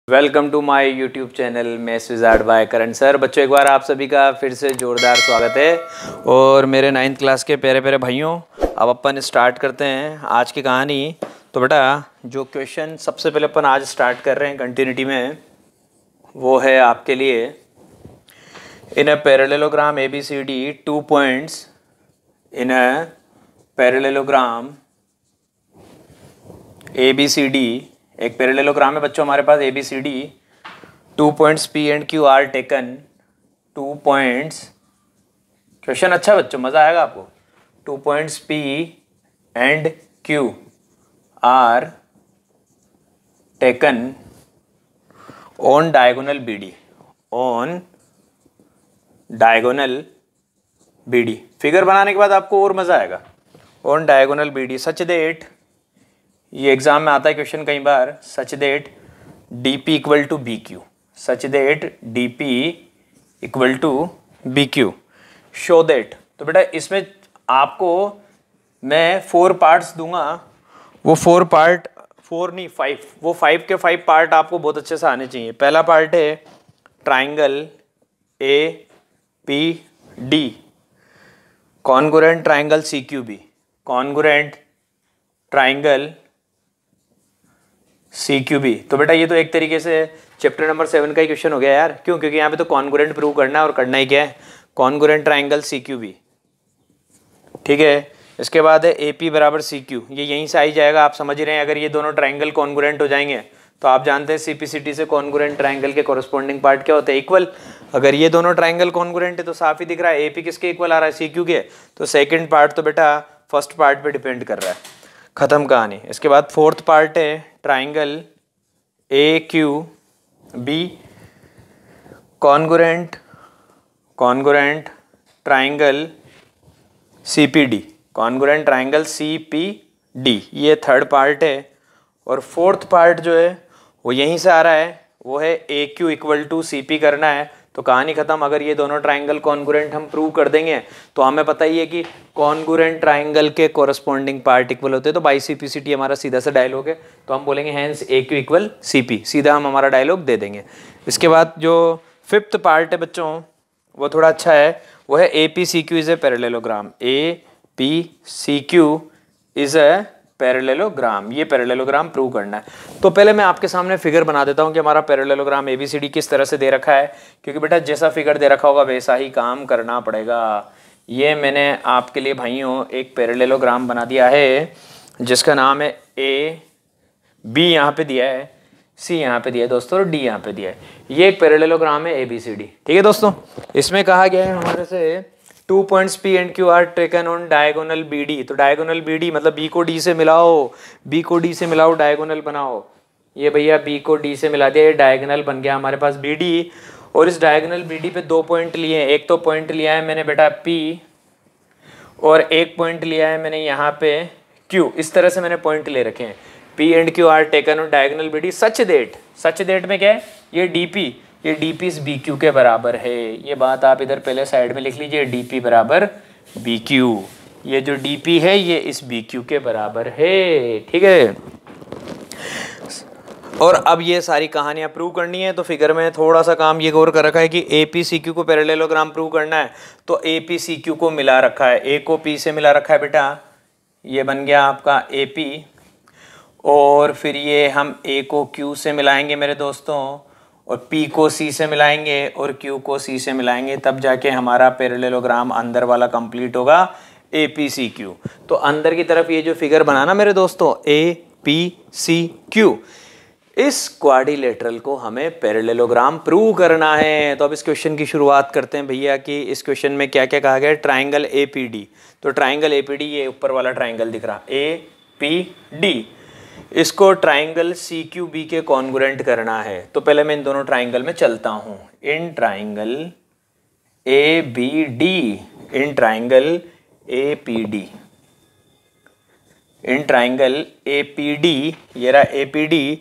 Welcome to my YouTube channel Maths Wizard by Karan sir. बच्चों, एक बार आप सभी का फिर से जोरदार स्वागत है। और मेरे 9th क्लास के प्यारे प्यारे भाइयों, अब अपन स्टार्ट करते हैं आज की कहानी। तो बेटा, जो क्वेश्चन सबसे पहले अपन आज स्टार्ट कर रहे हैं कंटिन्यूटी में, वो है आपके लिए in a parallelogram ABCD 2 points in a parallelogram ABCD। एक पैरेललोग्राम है बच्चों हमारे पास ABCD। 2 points P and Q are taken. 2 points, question अच्छा है बच्चों, मज़ा आएगा आपको। 2 points P and Q are taken on diagonal BD। On diagonal BD figure बनाने के बाद आपको और मज़ा आएगा। On diagonal BD such that, ये एग्जाम में आता है क्वेश्चन कई बार, such that DP equal to BQ। Such that DP equal to BQ। Show that, तो बेटा इसमें आपको मैं 4 पार्ट्स दूंगा। वो 4 पार्ट, 4 नहीं 5, वो 5 के 5 पार्ट आपको बहुत अच्छे से आने चाहिए। पहला पार्ट है triangle APD, congruent triangle CQB, congruent triangle CQB। तो बेटा ये तो एक तरीके से चैप्टर नंबर 7 का ही क्वेश्चन हो गया यार। क्यों? क्योंकि यहाँ पे तो कॉन्ग्रुएंट प्रूव करना है, और करना ही क्या है, कॉन्ग्रुएंट ट्राइंगल CQB। ठीक है, इसके बाद है AP बराबर CQ, ये यहीं से आ ही जाएगा, आप समझ ही रहे हैं। अगर ये दोनों ट्राइंगल कॉन्ग्रुएंट हो जाएंगे तो आप जानते हैं CPCT से कॉन्ग्रुएंट ट्राइंगल के कॉरस्पॉन्डिंग पार्ट क्या होते हैं, इक्वल। अगर ये दोनों ट्राइंगल कॉन्ग्रुएंट है तो साफ ही दिख रहा है AP किसके इक्वल आ रहा है, CQ के। तो सेकेंड पार्ट तो बेटा फर्स्ट पार्ट पे डिपेंड कर रहा है, खत्म कहानी। इसके बाद फोर्थ पार्ट है triangle AQB, congruent triangle CPD, congruent triangle CPD, ये थर्ड पार्ट है। और फोर्थ पार्ट जो है वो यहीं से आ रहा है, वो है AQ इक्वल टू CP करना है। तो कहानी खत्म। अगर ये दोनों ट्राइंगल कॉन्ग्रुएंट हम प्रूव कर देंगे तो हमें पता ही है कि कॉन्ग्रुएंट ट्राइंगल के कॉरस्पॉन्डिंग पार्ट इक्वल होते हैं। तो बाई CPCT हमारा सीधा सा डायलॉग है, तो हम बोलेंगे हैंस AQ इक्वल CP, सीधा हम हमारा डायलॉग दे देंगे। इसके बाद जो फिफ्थ पार्ट है बच्चों, वो थोड़ा अच्छा है, वो है APCQ is a parallelogram. APCQ is a parallelogram, ये पैरेललोग्राम प्रूव करना है। तो पहले मैं आपके सामने फिगर बना देता हूँ कि हमारा पैरेललोग्राम ABCD किस तरह से दे रखा है, क्योंकि बेटा जैसा फिगर दे रखा होगा वैसा ही काम करना पड़ेगा। ये मैंने आपके लिए भाइयों एक पैरेललोग्राम बना दिया है जिसका नाम है AB, यहाँ पे दिया है, C यहाँ पे दिया है दोस्तों, और D यहाँ पे दिया है। ये एक पैरेललोग्राम है ABCD। ठीक है दोस्तों, इसमें कहा गया है हमारे से 2 points P and Q are taken on diagonal BD। तो डायगोनल BD मतलब B को D से मिलाओ, B को D से मिलाओ, डायगोनल बनाओ। ये भैया B को D से मिला दिया, ये डायगोनल बन गया हमारे पास BD। और इस डायगोनल BD पे 2 पॉइंट लिए हैं। एक तो पॉइंट लिया है मैंने बेटा P, और एक पॉइंट लिया है मैंने यहाँ पे Q। इस तरह से मैंने पॉइंट ले रखे हैं। P and Q are taken on diagonal BD such that में क्या है, ये DP इस BQ के बराबर है। ये बात आप इधर पहले साइड में लिख लीजिए, DP बराबर BQ। ये जो DP है ये इस BQ के बराबर है। ठीक है, और अब ये सारी कहानियाँ प्रूव करनी है। तो फिगर में थोड़ा सा काम ये गौर कर रखा है कि APCQ को पैरेललोग्राम प्रूव करना है, तो APCQ को मिला रखा है, A को P से मिला रखा है बेटा, ये बन गया आपका AP। और फिर ये हम A को Q से मिलाएंगे मेरे दोस्तों, और P को C से मिलाएंगे, और Q को C से मिलाएंगे, तब जाके हमारा पैरेललोग्राम अंदर वाला कंप्लीट होगा APCQ। तो अंदर की तरफ ये जो फिगर बनाना मेरे दोस्तों APCQ, इस क्वाड्रिलेटरल को हमें पैरेललोग्राम प्रूव करना है। तो अब इस क्वेश्चन की शुरुआत करते हैं भैया कि इस क्वेश्चन में क्या क्या कहा गया है। ट्राइंगल APD, तो ट्राइंगल APD ये ऊपर वाला ट्राइंगल दिख रहा APD, इसको ट्राइंगल CQB के कॉन्ग्रुएंट करना है। तो पहले मैं इन दोनों ट्राइंगल में चलता हूँ। In triangle ABD, in triangle APD, in triangle APD, ये रहा APD,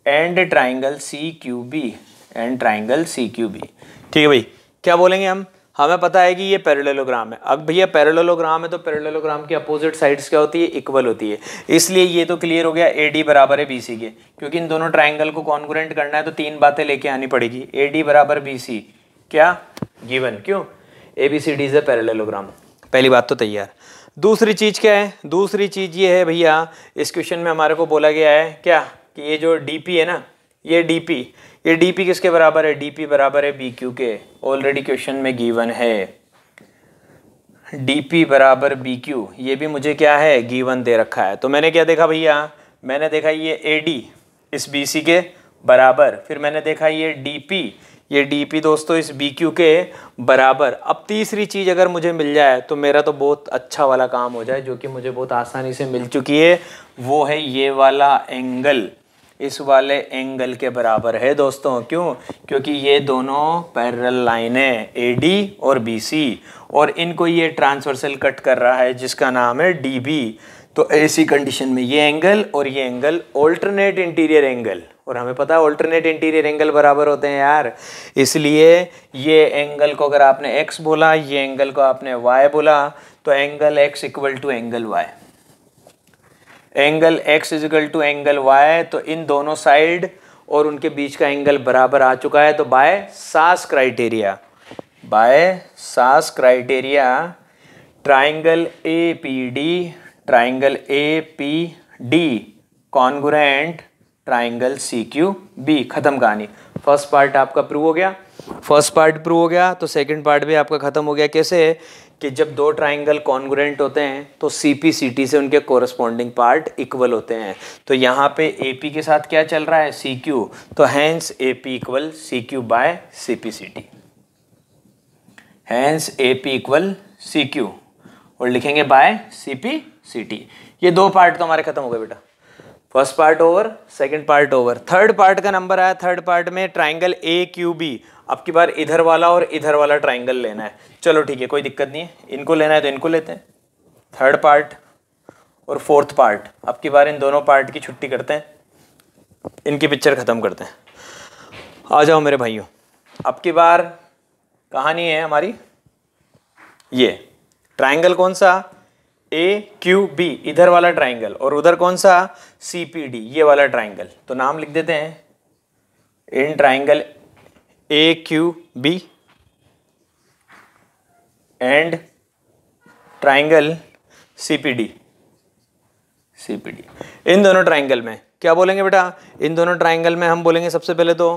and triangle CQB, and triangle CQB। ठीक है भाई, क्या बोलेंगे हम, हमें पता है कि ये पैरेललोग्राम है। अब भैया पैरेललोग्राम है तो पैरेललोग्राम की अपोजिट साइड्स क्या होती है, इक्वल होती है। इसलिए ये तो क्लियर हो गया AD बराबर है BC के, क्योंकि इन दोनों ट्राइंगल को कॉन्ग्रुएंट करना है तो तीन बातें लेके आनी पड़ेगी। AD बराबर BC क्या गिवन, क्यों ABCD इज अ पैरेललोग्राम। पहली बात तो तैयार। दूसरी चीज क्या है, दूसरी चीज ये है भैया, इस क्वेश्चन में हमारे को बोला गया है क्या कि ये जो DP है ना, ये DP किसके बराबर है, DP बराबर है BQ के। ऑलरेडी क्वेश्चन में गिवन है DP बराबर BQ, ये भी मुझे क्या है गिवन दे रखा है। तो मैंने क्या देखा भैया, मैंने देखा ये AD इस BC के बराबर, फिर मैंने देखा ये DP दोस्तों इस BQ के बराबर। अब तीसरी चीज़ अगर मुझे मिल जाए तो मेरा तो बहुत अच्छा वाला काम हो जाए, जो कि मुझे बहुत आसानी से मिल चुकी है, वो है ये वाला एंगल इस वाले एंगल के बराबर है दोस्तों। क्यों, क्योंकि ये दोनों पैरेलल लाइन है AD और BC, और इनको ये ट्रांसवर्सल कट कर रहा है जिसका नाम है DB। तो ऐसी कंडीशन में ये एंगल और ये एंगल ऑल्टरनेट इंटीरियर एंगल, और हमें पता है ऑल्टरनेट इंटीरियर एंगल बराबर होते हैं यार, इसलिए ये एंगल को अगर आपने x बोला, ये एंगल को आपने y बोला, तो angle x equal to angle y, angle x equal to angle y। तो इन दोनों साइड और उनके बीच का एंगल बराबर आ चुका है। तो बाय सास criteria triangle APD congruent triangle CQB, खत्म कहानी। फर्स्ट पार्ट आपका प्रूव हो गया, तो सेकंड पार्ट भी आपका खत्म हो गया। कैसे कि जब दो ट्राइंगल कॉन्ग्रुएंट होते हैं तो CP/CT से उनके कोरस्पॉन्डिंग पार्ट इक्वल होते हैं। तो यहाँ पे AP के साथ क्या चल रहा है, CQ, तो hence AP equal CQ by CP/CT, hence AP equal CQ और लिखेंगे बाय CP/CT। ये दो पार्ट तो हमारे खत्म हो गए बेटा, first part over, second part over. Third part का नंबर आया, थर्ड पार्ट में ट्राइंगल AQB, अब की बार इधर वाला और इधर वाला ट्राइंगल लेना है। चलो ठीक है, कोई दिक्कत नहीं है, इनको लेना है तो इनको लेते हैं, थर्ड पार्ट और फोर्थ पार्ट। अब की बार इन दोनों पार्ट की छुट्टी करते हैं, इनकी पिक्चर खत्म करते हैं। आ जाओ मेरे भाइयों, अब की बार कहानी है हमारी, ये ट्राइंगल कौन सा, AQB इधर वाला ट्राइंगल, और उधर कौन सा CPD ये वाला ट्राइंगल। तो नाम लिख देते हैं, in triangle AQB and triangle CPD। इन दोनों ट्राइंगल में क्या बोलेंगे बेटा, इन दोनों ट्राइंगल में हम बोलेंगे सबसे पहले तो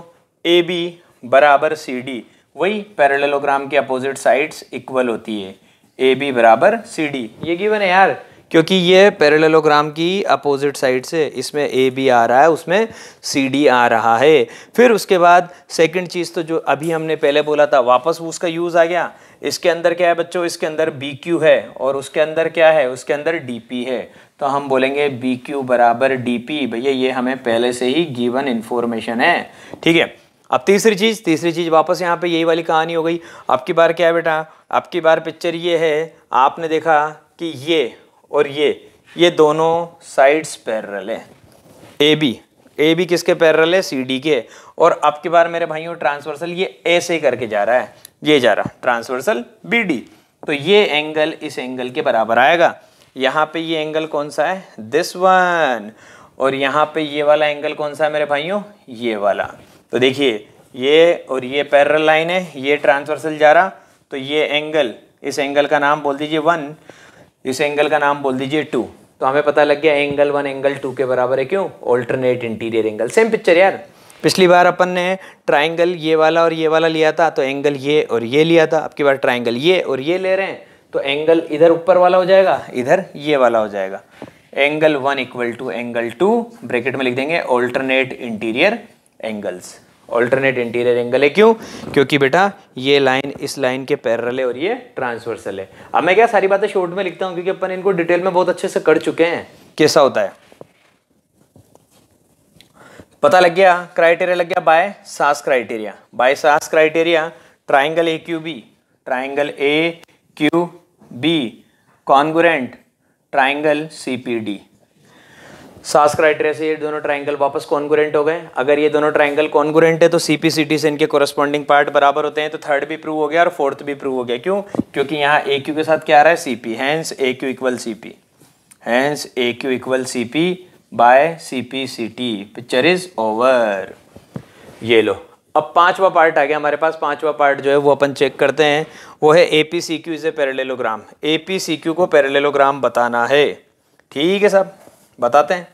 AB बराबर CD, वही पैरेललोग्राम के अपोजिट साइड्स इक्वल होती है, AB बराबर CD, ये गिवन है यार, क्योंकि ये पैरेललोग्राम की अपोजिट साइड से इसमें AB आ रहा है, उसमें CD आ रहा है। फिर उसके बाद सेकंड चीज़ तो जो अभी हमने पहले बोला था, वापस उसका यूज़ आ गया। इसके अंदर क्या है बच्चों, इसके अंदर BQ है और उसके अंदर क्या है, उसके अंदर DP है। तो हम बोलेंगे BQ बराबर DP, भैया ये हमें पहले से ही गिवन इन्फॉर्मेशन है, ठीक है। अब तीसरी चीज़ वापस यहाँ पे यही वाली कहानी हो गई। अब की बार क्या है बेटा, अब की बार पिक्चर ये है, आपने देखा कि ये और ये दोनों साइड्स पैरेलल है, AB किसके पैरेलल है, CD के। और अब की बार मेरे भाइयों ट्रांसवर्सल ये ऐसे ही करके जा रहा है, ये जा रहा ट्रांसवर्सल BD, तो ये एंगल इस एंगल के बराबर आएगा। यहाँ पे ये एंगल कौन सा है, दिस वन, और यहाँ पे ये वाला एंगल कौन सा है मेरे भाइयों, ये वाला। तो देखिए ये और ये पैरेलल लाइन है, ये ट्रांसवर्सल जा रहा, तो ये एंगल, इस एंगल का नाम बोल दीजिए 1, इस एंगल का नाम बोल दीजिए 2। तो हमें पता लग गया एंगल 1 एंगल 2 के बराबर है, क्यों, alternate interior angle. Same picture यार, पिछली बार अपन ने ट्राइंगल ये वाला और ये वाला लिया था, तो एंगल ये और ये लिया था। अब की बार ट्राइंगल ये और ये ले रहे हैं, तो एंगल इधर ऊपर वाला हो जाएगा, इधर ये वाला हो जाएगा। Angle 1 equal to angle 2, bracket में लिख देंगे alternate interior angles. Alternate interior angle है, क्यों, क्योंकि बेटा ये लाइन इस लाइन के पैरेलल है और ये ट्रांसवर्सल है। अब मैं क्या सारी बातें शॉर्ट में लिखता हूं, क्योंकि अपन इनको डिटेल में बहुत अच्छे से कर चुके हैं, कैसा होता है पता लग गया। क्राइटेरिया लग गया बाय सास criteria triangle AQB congruent triangle CPD। सास क्राइटेरिया से ये दोनों ट्रायंगल वापस कॉन्ग्रुएंट हो गए। अगर ये दोनों ट्रायंगल कॉन्ग्रुएंट है तो CP/CT से इनके कोरस्पॉन्डिंग पार्ट बराबर होते हैं, तो थर्ड भी प्रूव हो गया और फोर्थ भी प्रूव हो गया। क्यों? क्योंकि यहाँ AQ के साथ क्या आ रहा है? CP, hence AQ equal CP, hence AQ equal CP by CP/CT। Picture is over. ये लो, अब पांचवा पार्ट आ गया हमारे पास। पांचवा पार्ट जो है वो अपन चेक करते हैं, वो है APCQ is a parallelogram. APCQ को पैरेललोग्राम बताना है। ठीक है साहब, बताते हैं।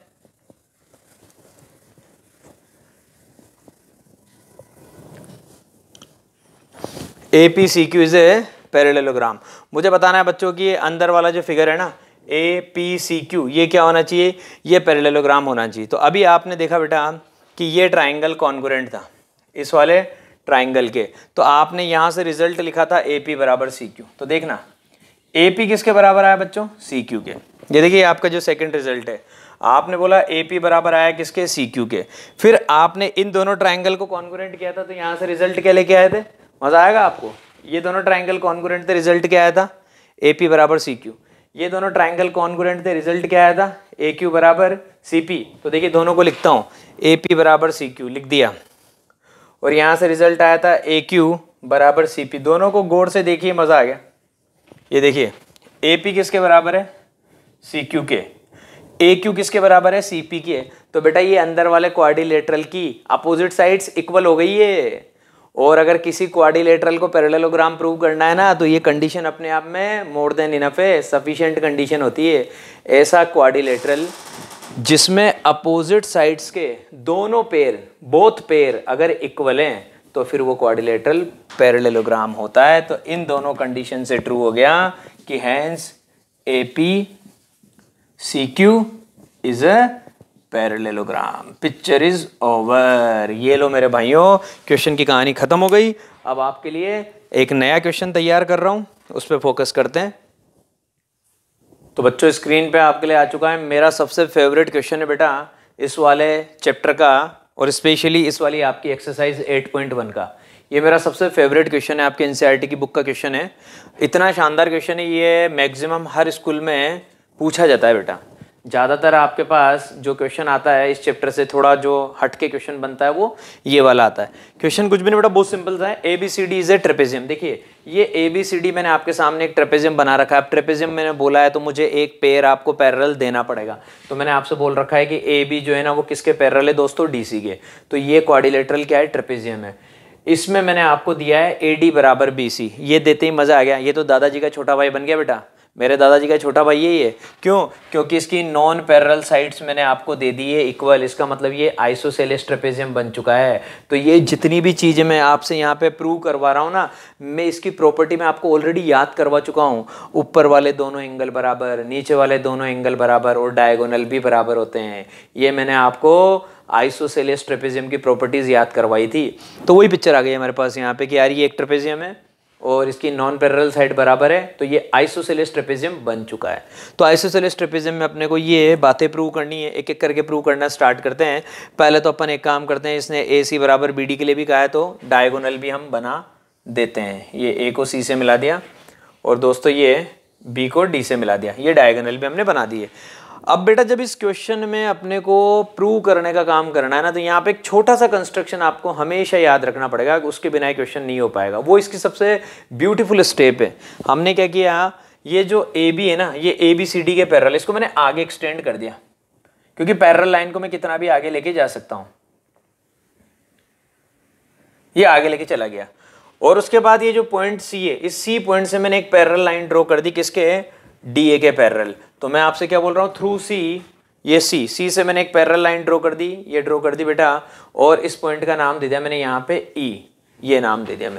APCQ is a parallelogram. मुझे बताना है बच्चों की ये अंदर वाला जो फिगर है ना APCQ, ये क्या होना चाहिए? ये पैरेललोग्राम होना चाहिए। तो अभी आपने देखा बेटा कि ये ट्राइंगल कॉन्ग्रुएंट था इस वाले ट्राइंगल के, तो आपने यहां से रिजल्ट लिखा था AP बराबर CQ। तो देखना AP किसके बराबर आया बच्चों? CQ के। ये देखिए आपका जो सेकंड रिजल्ट है, आपने बोला AP बराबर आया किसके? CQ के। फिर आपने इन दोनों ट्राइंगल को कॉन्ग्रुएंट किया था, तो यहाँ से रिजल्ट क्या लेके आए थे? मजा आएगा आपको। ये दोनों ट्राइंगल कॉन्ग्रुएंट थे, रिजल्ट क्या आया था? AP बराबर CQ। ये दोनों ट्राइंगल कॉन्ग्रुएंट थे, रिजल्ट क्या आया था? AQ बराबर CP। तो देखिए दोनों को लिखता हूँ, AP बराबर CQ लिख दिया, और यहाँ से रिजल्ट आया था AQ बराबर CP। दोनों को गौर से देखिए, मजा आ गया। ये देखिए AP किसके बराबर है? CQ के। AQ किसके बराबर है? CP के। तो बेटा ये अंदर वाले क्वाड्रिलेटरल की अपोजिट साइड्स इक्वल हो गई है। और अगर किसी क्वाड्रिलेटरल को पैरेललोग्राम प्रूव करना है ना, तो ये कंडीशन अपने आप में मोर देन इनफ है, सफिशिएंट कंडीशन होती है। ऐसा क्वाड्रिलेटरल जिसमें अपोजिट साइड्स के दोनों पेयर, बोथ पेयर अगर इक्वल हैं, तो फिर वो क्वाड्रिलेटरल पैरेललोग्राम होता है। तो इन दोनों कंडीशन से ट्रू हो गया कि hence APCQ is a parallelogram. Picture is over. ये लो मेरे भाइयों, क्वेश्चन की कहानी खत्म हो गई। अब आपके लिए एक नया क्वेश्चन तैयार कर रहा हूं, उस पर फोकस करते हैं। तो बच्चों स्क्रीन पे आपके लिए आ चुका है मेरा सबसे फेवरेट क्वेश्चन है बेटा इस वाले चैप्टर का, और स्पेशली इस वाली आपकी एक्सरसाइज 8.1 का। ये मेरा सबसे फेवरेट क्वेश्चन है, आपके NCERT की बुक का क्वेश्चन है। इतना शानदार क्वेश्चन है, ये मैक्सिमम हर स्कूल में पूछा जाता है बेटा। ज़्यादातर आपके पास जो क्वेश्चन आता है इस चैप्टर से थोड़ा जो हटके क्वेश्चन बनता है वो ये वाला आता है। क्वेश्चन कुछ भी नहीं बेटा, बहुत सिंपल सा है। ABCD is a trapezium. देखिए ये ABCD मैंने आपके सामने एक ट्रेपेजियम बना रखा है। अब ट्रेपेजियम मैंने बोला है तो मुझे एक पेयर आपको पैरेलल देना पड़ेगा। तो मैंने आपसे बोल रखा है कि AB जो है ना वो किसके पैरेलल है दोस्तों? DC के। तो ये क्वाड्रिलेटरल क्या है? ट्रेपेजियम है। इसमें मैंने आपको दिया है AD बराबर BC। ये देते ही मजा आ गया, ये तो दादाजी का छोटा भाई बन गया बेटा। मेरे दादाजी का छोटा भाई यही है। क्यों? क्योंकि इसकी नॉन पैरेलल साइड्स मैंने आपको दे दी है इक्वल। इसका मतलब ये आइसोसेलेस ट्रेपेजियम बन चुका है। तो ये जितनी भी चीज़ें मैं आपसे यहाँ पे प्रूव करवा रहा हूँ ना, मैं इसकी प्रॉपर्टी में आपको ऑलरेडी याद करवा चुका हूँ। ऊपर वाले दोनों एंगल बराबर, नीचे वाले दोनों एंगल बराबर, और डायगोनल भी बराबर होते हैं। ये मैंने आपको आइसोसेलेस ट्रेपेजियम की प्रॉपर्टीज याद करवाई थी। तो वही पिक्चर आ गई हमारे पास यहाँ पे कि यार ये एक ट्रेपेजियम है और इसकी नॉन पैरेलल साइड बराबर है, तो ये आइसोसेलेस ट्रेपेजियम बन चुका है। तो आइसोसेलेस ट्रेपेजियम में अपने को ये बातें प्रूव करनी है, एक एक करके प्रूव करना स्टार्ट करते हैं। पहले तो अपन एक काम करते हैं, इसने AC बराबर BD के लिए भी कहा है तो डायगोनल भी हम बना देते हैं। ये A को C से मिला दिया और दोस्तों ये B को D से मिला दिया, ये डायगोनल भी हमने बना दिए। अब बेटा जब इस क्वेश्चन में अपने को प्रूव करने का काम करना है ना, तो यहाँ पे एक छोटा सा कंस्ट्रक्शन आपको हमेशा याद रखना पड़ेगा, उसके बिना क्वेश्चन नहीं हो पाएगा। वो इसकी सबसे ब्यूटीफुल स्टेप है। हमने क्या किया, ये जो AB है ना, ये ABCD के पैरेलल, इसको मैंने आगे एक्सटेंड कर दिया, क्योंकि पैरेलल लाइन को मैं कितना भी आगे लेके जा सकता हूँ। ये आगे लेके चला गया, और उसके बाद ये जो पॉइंट C है, इस C पॉइंट से मैंने एक पैरेलल लाइन ड्रॉ कर दी, किसके? DA के पैरेलल। तो मैं आपसे क्या बोल रहा हूँ, थ्रू C, ये C से मैंने एक पैरेलल लाइन ड्रॉ कर दी, ये ड्रॉ कर दी बेटा, और इस पॉइंट का नाम दे दिया मैंने यहाँ पे E, ये नाम दे दिया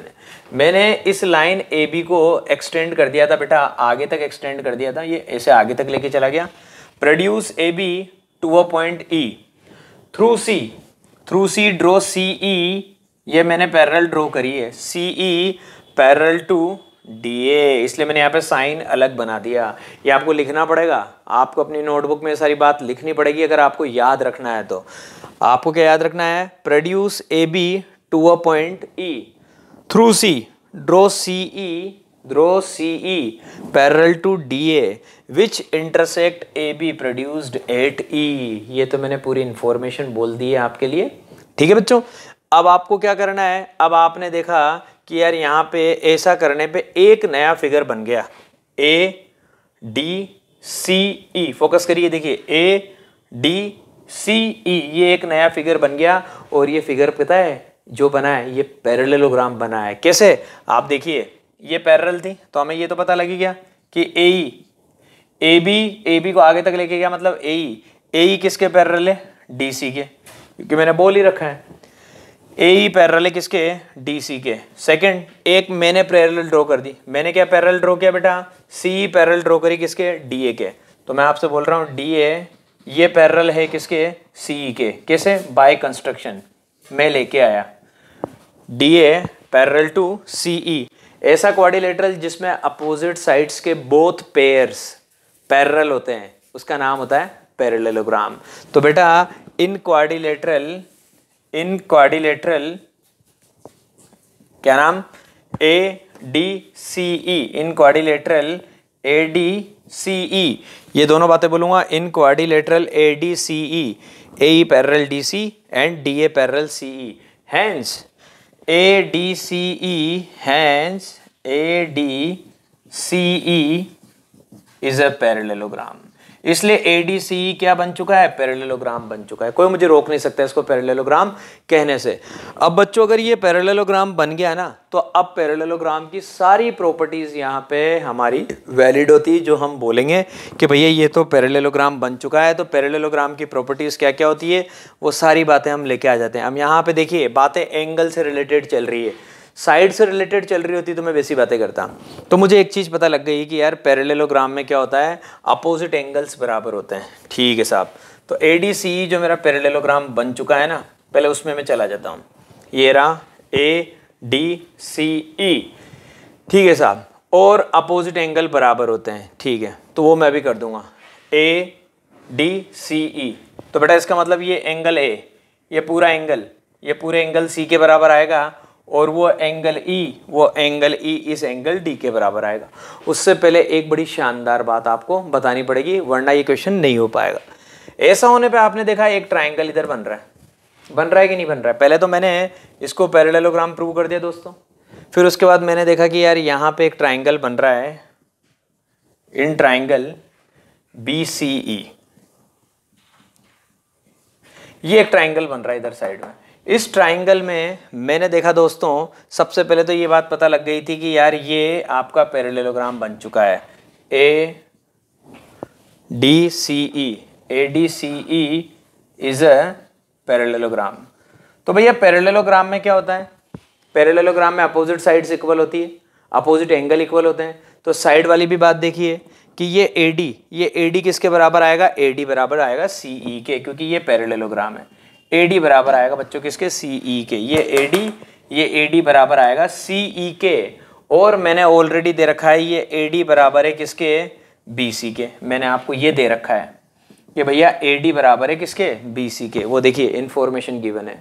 मैंने इस लाइन AB को एक्सटेंड कर दिया था बेटा, आगे तक एक्सटेंड कर दिया था, ये ऐसे आगे तक लेके चला गया। Produce AB to a point E through C draw CE, ये मैंने पैरेलल ड्रॉ करी है, CE पैरेलल टू DA, इसलिए मैंने यहाँ पे साइन अलग बना दिया। ये आपको लिखना पड़ेगा, आपको अपनी नोटबुक में सारी बात लिखनी पड़ेगी अगर आपको याद रखना है। तो आपको क्या याद रखना है? Produce AB to a point E through C draw CE row CE parallel to DA which intersect AB produced at E। ये तो मैंने पूरी इंफॉर्मेशन बोल दी है आपके लिए, ठीक है बच्चों। अब आपको क्या करना है, अब आपने देखा कि यार यहाँ पे ऐसा करने पे एक नया फिगर बन गया ADCE। फोकस करिए, देखिए ADCE ये एक नया फिगर बन गया। और ये फिगर पता है जो बना है, ये पैरेललोग्राम बना है। कैसे, आप देखिए ये पैरेलल थी तो हमें ये तो पता लगी गया कि AB को आगे तक लेके गया, मतलब AE किसके पैरेलल है, DC के, क्योंकि मैंने बोल ही रखा है AE पैरेलल है किसके, DC के। सेकंड, एक मैंने पैरेलल ड्रॉ कर दी, मैंने क्या पैरेलल ड्रॉ किया बेटा, CE पैरेलल ड्रॉ करी किसके, DA के। तो मैं आपसे बोल रहा हूँ DA ये पैरेलल है किसके, CE के। कैसे, बाय कंस्ट्रक्शन मैं लेके आया DA पैरेलल टू CE, ऐसा क्वाड्रिलेटरल जिसमें अपोजिट साइड्स के बोथ पेयर्स पैरेलल होते हैं, उसका नाम होता है पैरेललोग्राम। तो बेटा इन क्वाड्रिलेटरल क्या नाम, ADCE, इन क्वाड्रिलेटरल ADCE, ये दोनों बातें बोलूंगा, इन quadrilateral ADCE, AE parallel DC and DA parallel CE, hence ADCE is a parallelogram। इसलिए ADCE क्या बन चुका है, पैरेललोग्राम बन चुका है। कोई मुझे रोक नहीं सकता इसको पैरेललोग्राम कहने से। अब बच्चों अगर ये पैरेललोग्राम बन गया ना, तो अब पैरेललोग्राम की सारी प्रॉपर्टीज यहाँ पे हमारी वैलिड होती है, जो हम बोलेंगे कि भैया ये तो पैरेललोग्राम बन चुका है। तो पैरेललोग्राम की प्रॉपर्टीज क्या क्या होती है, वो सारी बातें हम लेके आ जाते हैं। अब यहाँ पे देखिए बातें एंगल से रिलेटेड चल रही है, साइड से रिलेटेड चल रही होती तो मैं वैसी बातें करता। तो मुझे एक चीज़ पता लग गई कि यार पैरेललोग्राम में क्या होता है, अपोजिट एंगल्स बराबर होते हैं, ठीक है साहब। तो ADCE जो मेरा पैरेललोग्राम बन चुका है ना, पहले उसमें मैं चला जाता हूँ। ये रहा ADCE, ठीक है साहब, और अपोजिट एंगल बराबर होते हैं, ठीक है। तो वो मैं भी कर दूंगा ADCE। तो बेटा इसका मतलब ये एंगल A, ये पूरे एंगल C के बराबर आएगा, और वो एंगल E इस एंगल D के बराबर आएगा। उससे पहले एक बड़ी शानदार बात आपको बतानी पड़ेगी, वरना ये क्वेश्चन नहीं हो पाएगा। ऐसा होने पे आपने देखा एक ट्राइंगल इधर बन रहा है कि नहीं बन रहा है। पहले तो मैंने इसको पैरेललोग्राम प्रूव कर दिया दोस्तों, फिर उसके बाद मैंने देखा कि यार यहाँ पे एक ट्राइंगल बन रहा है, इन ट्राइंगल BCE, ये एक ट्राइंगल बन रहा है इधर साइड में। इस ट्राइंगल में मैंने देखा दोस्तों, सबसे पहले तो ये बात पता लग गई थी कि यार ये आपका पैरेललोग्राम बन चुका है ADCE इज अ पैरेललोग्राम। तो भैया पैरेललोग्राम में क्या होता है, पैरेललोग्राम में अपोजिट साइड्स इक्वल होती है, अपोजिट एंगल इक्वल होते हैं। तो साइड वाली भी बात देखिए कि ये AD किसके बराबर आएगा, AD बराबर आएगा CE के, क्योंकि ये पैरेललोग्राम है। AD बराबर आएगा बच्चों किसके, CE के। ये AD बराबर आएगा CE के, और मैंने ऑलरेडी दे रखा है ये AD बराबर है किसके, BC के। मैंने आपको ये दे रखा है कि भैया AD बराबर है किसके, BC के। वो देखिए इन्फॉर्मेशन गिवन है,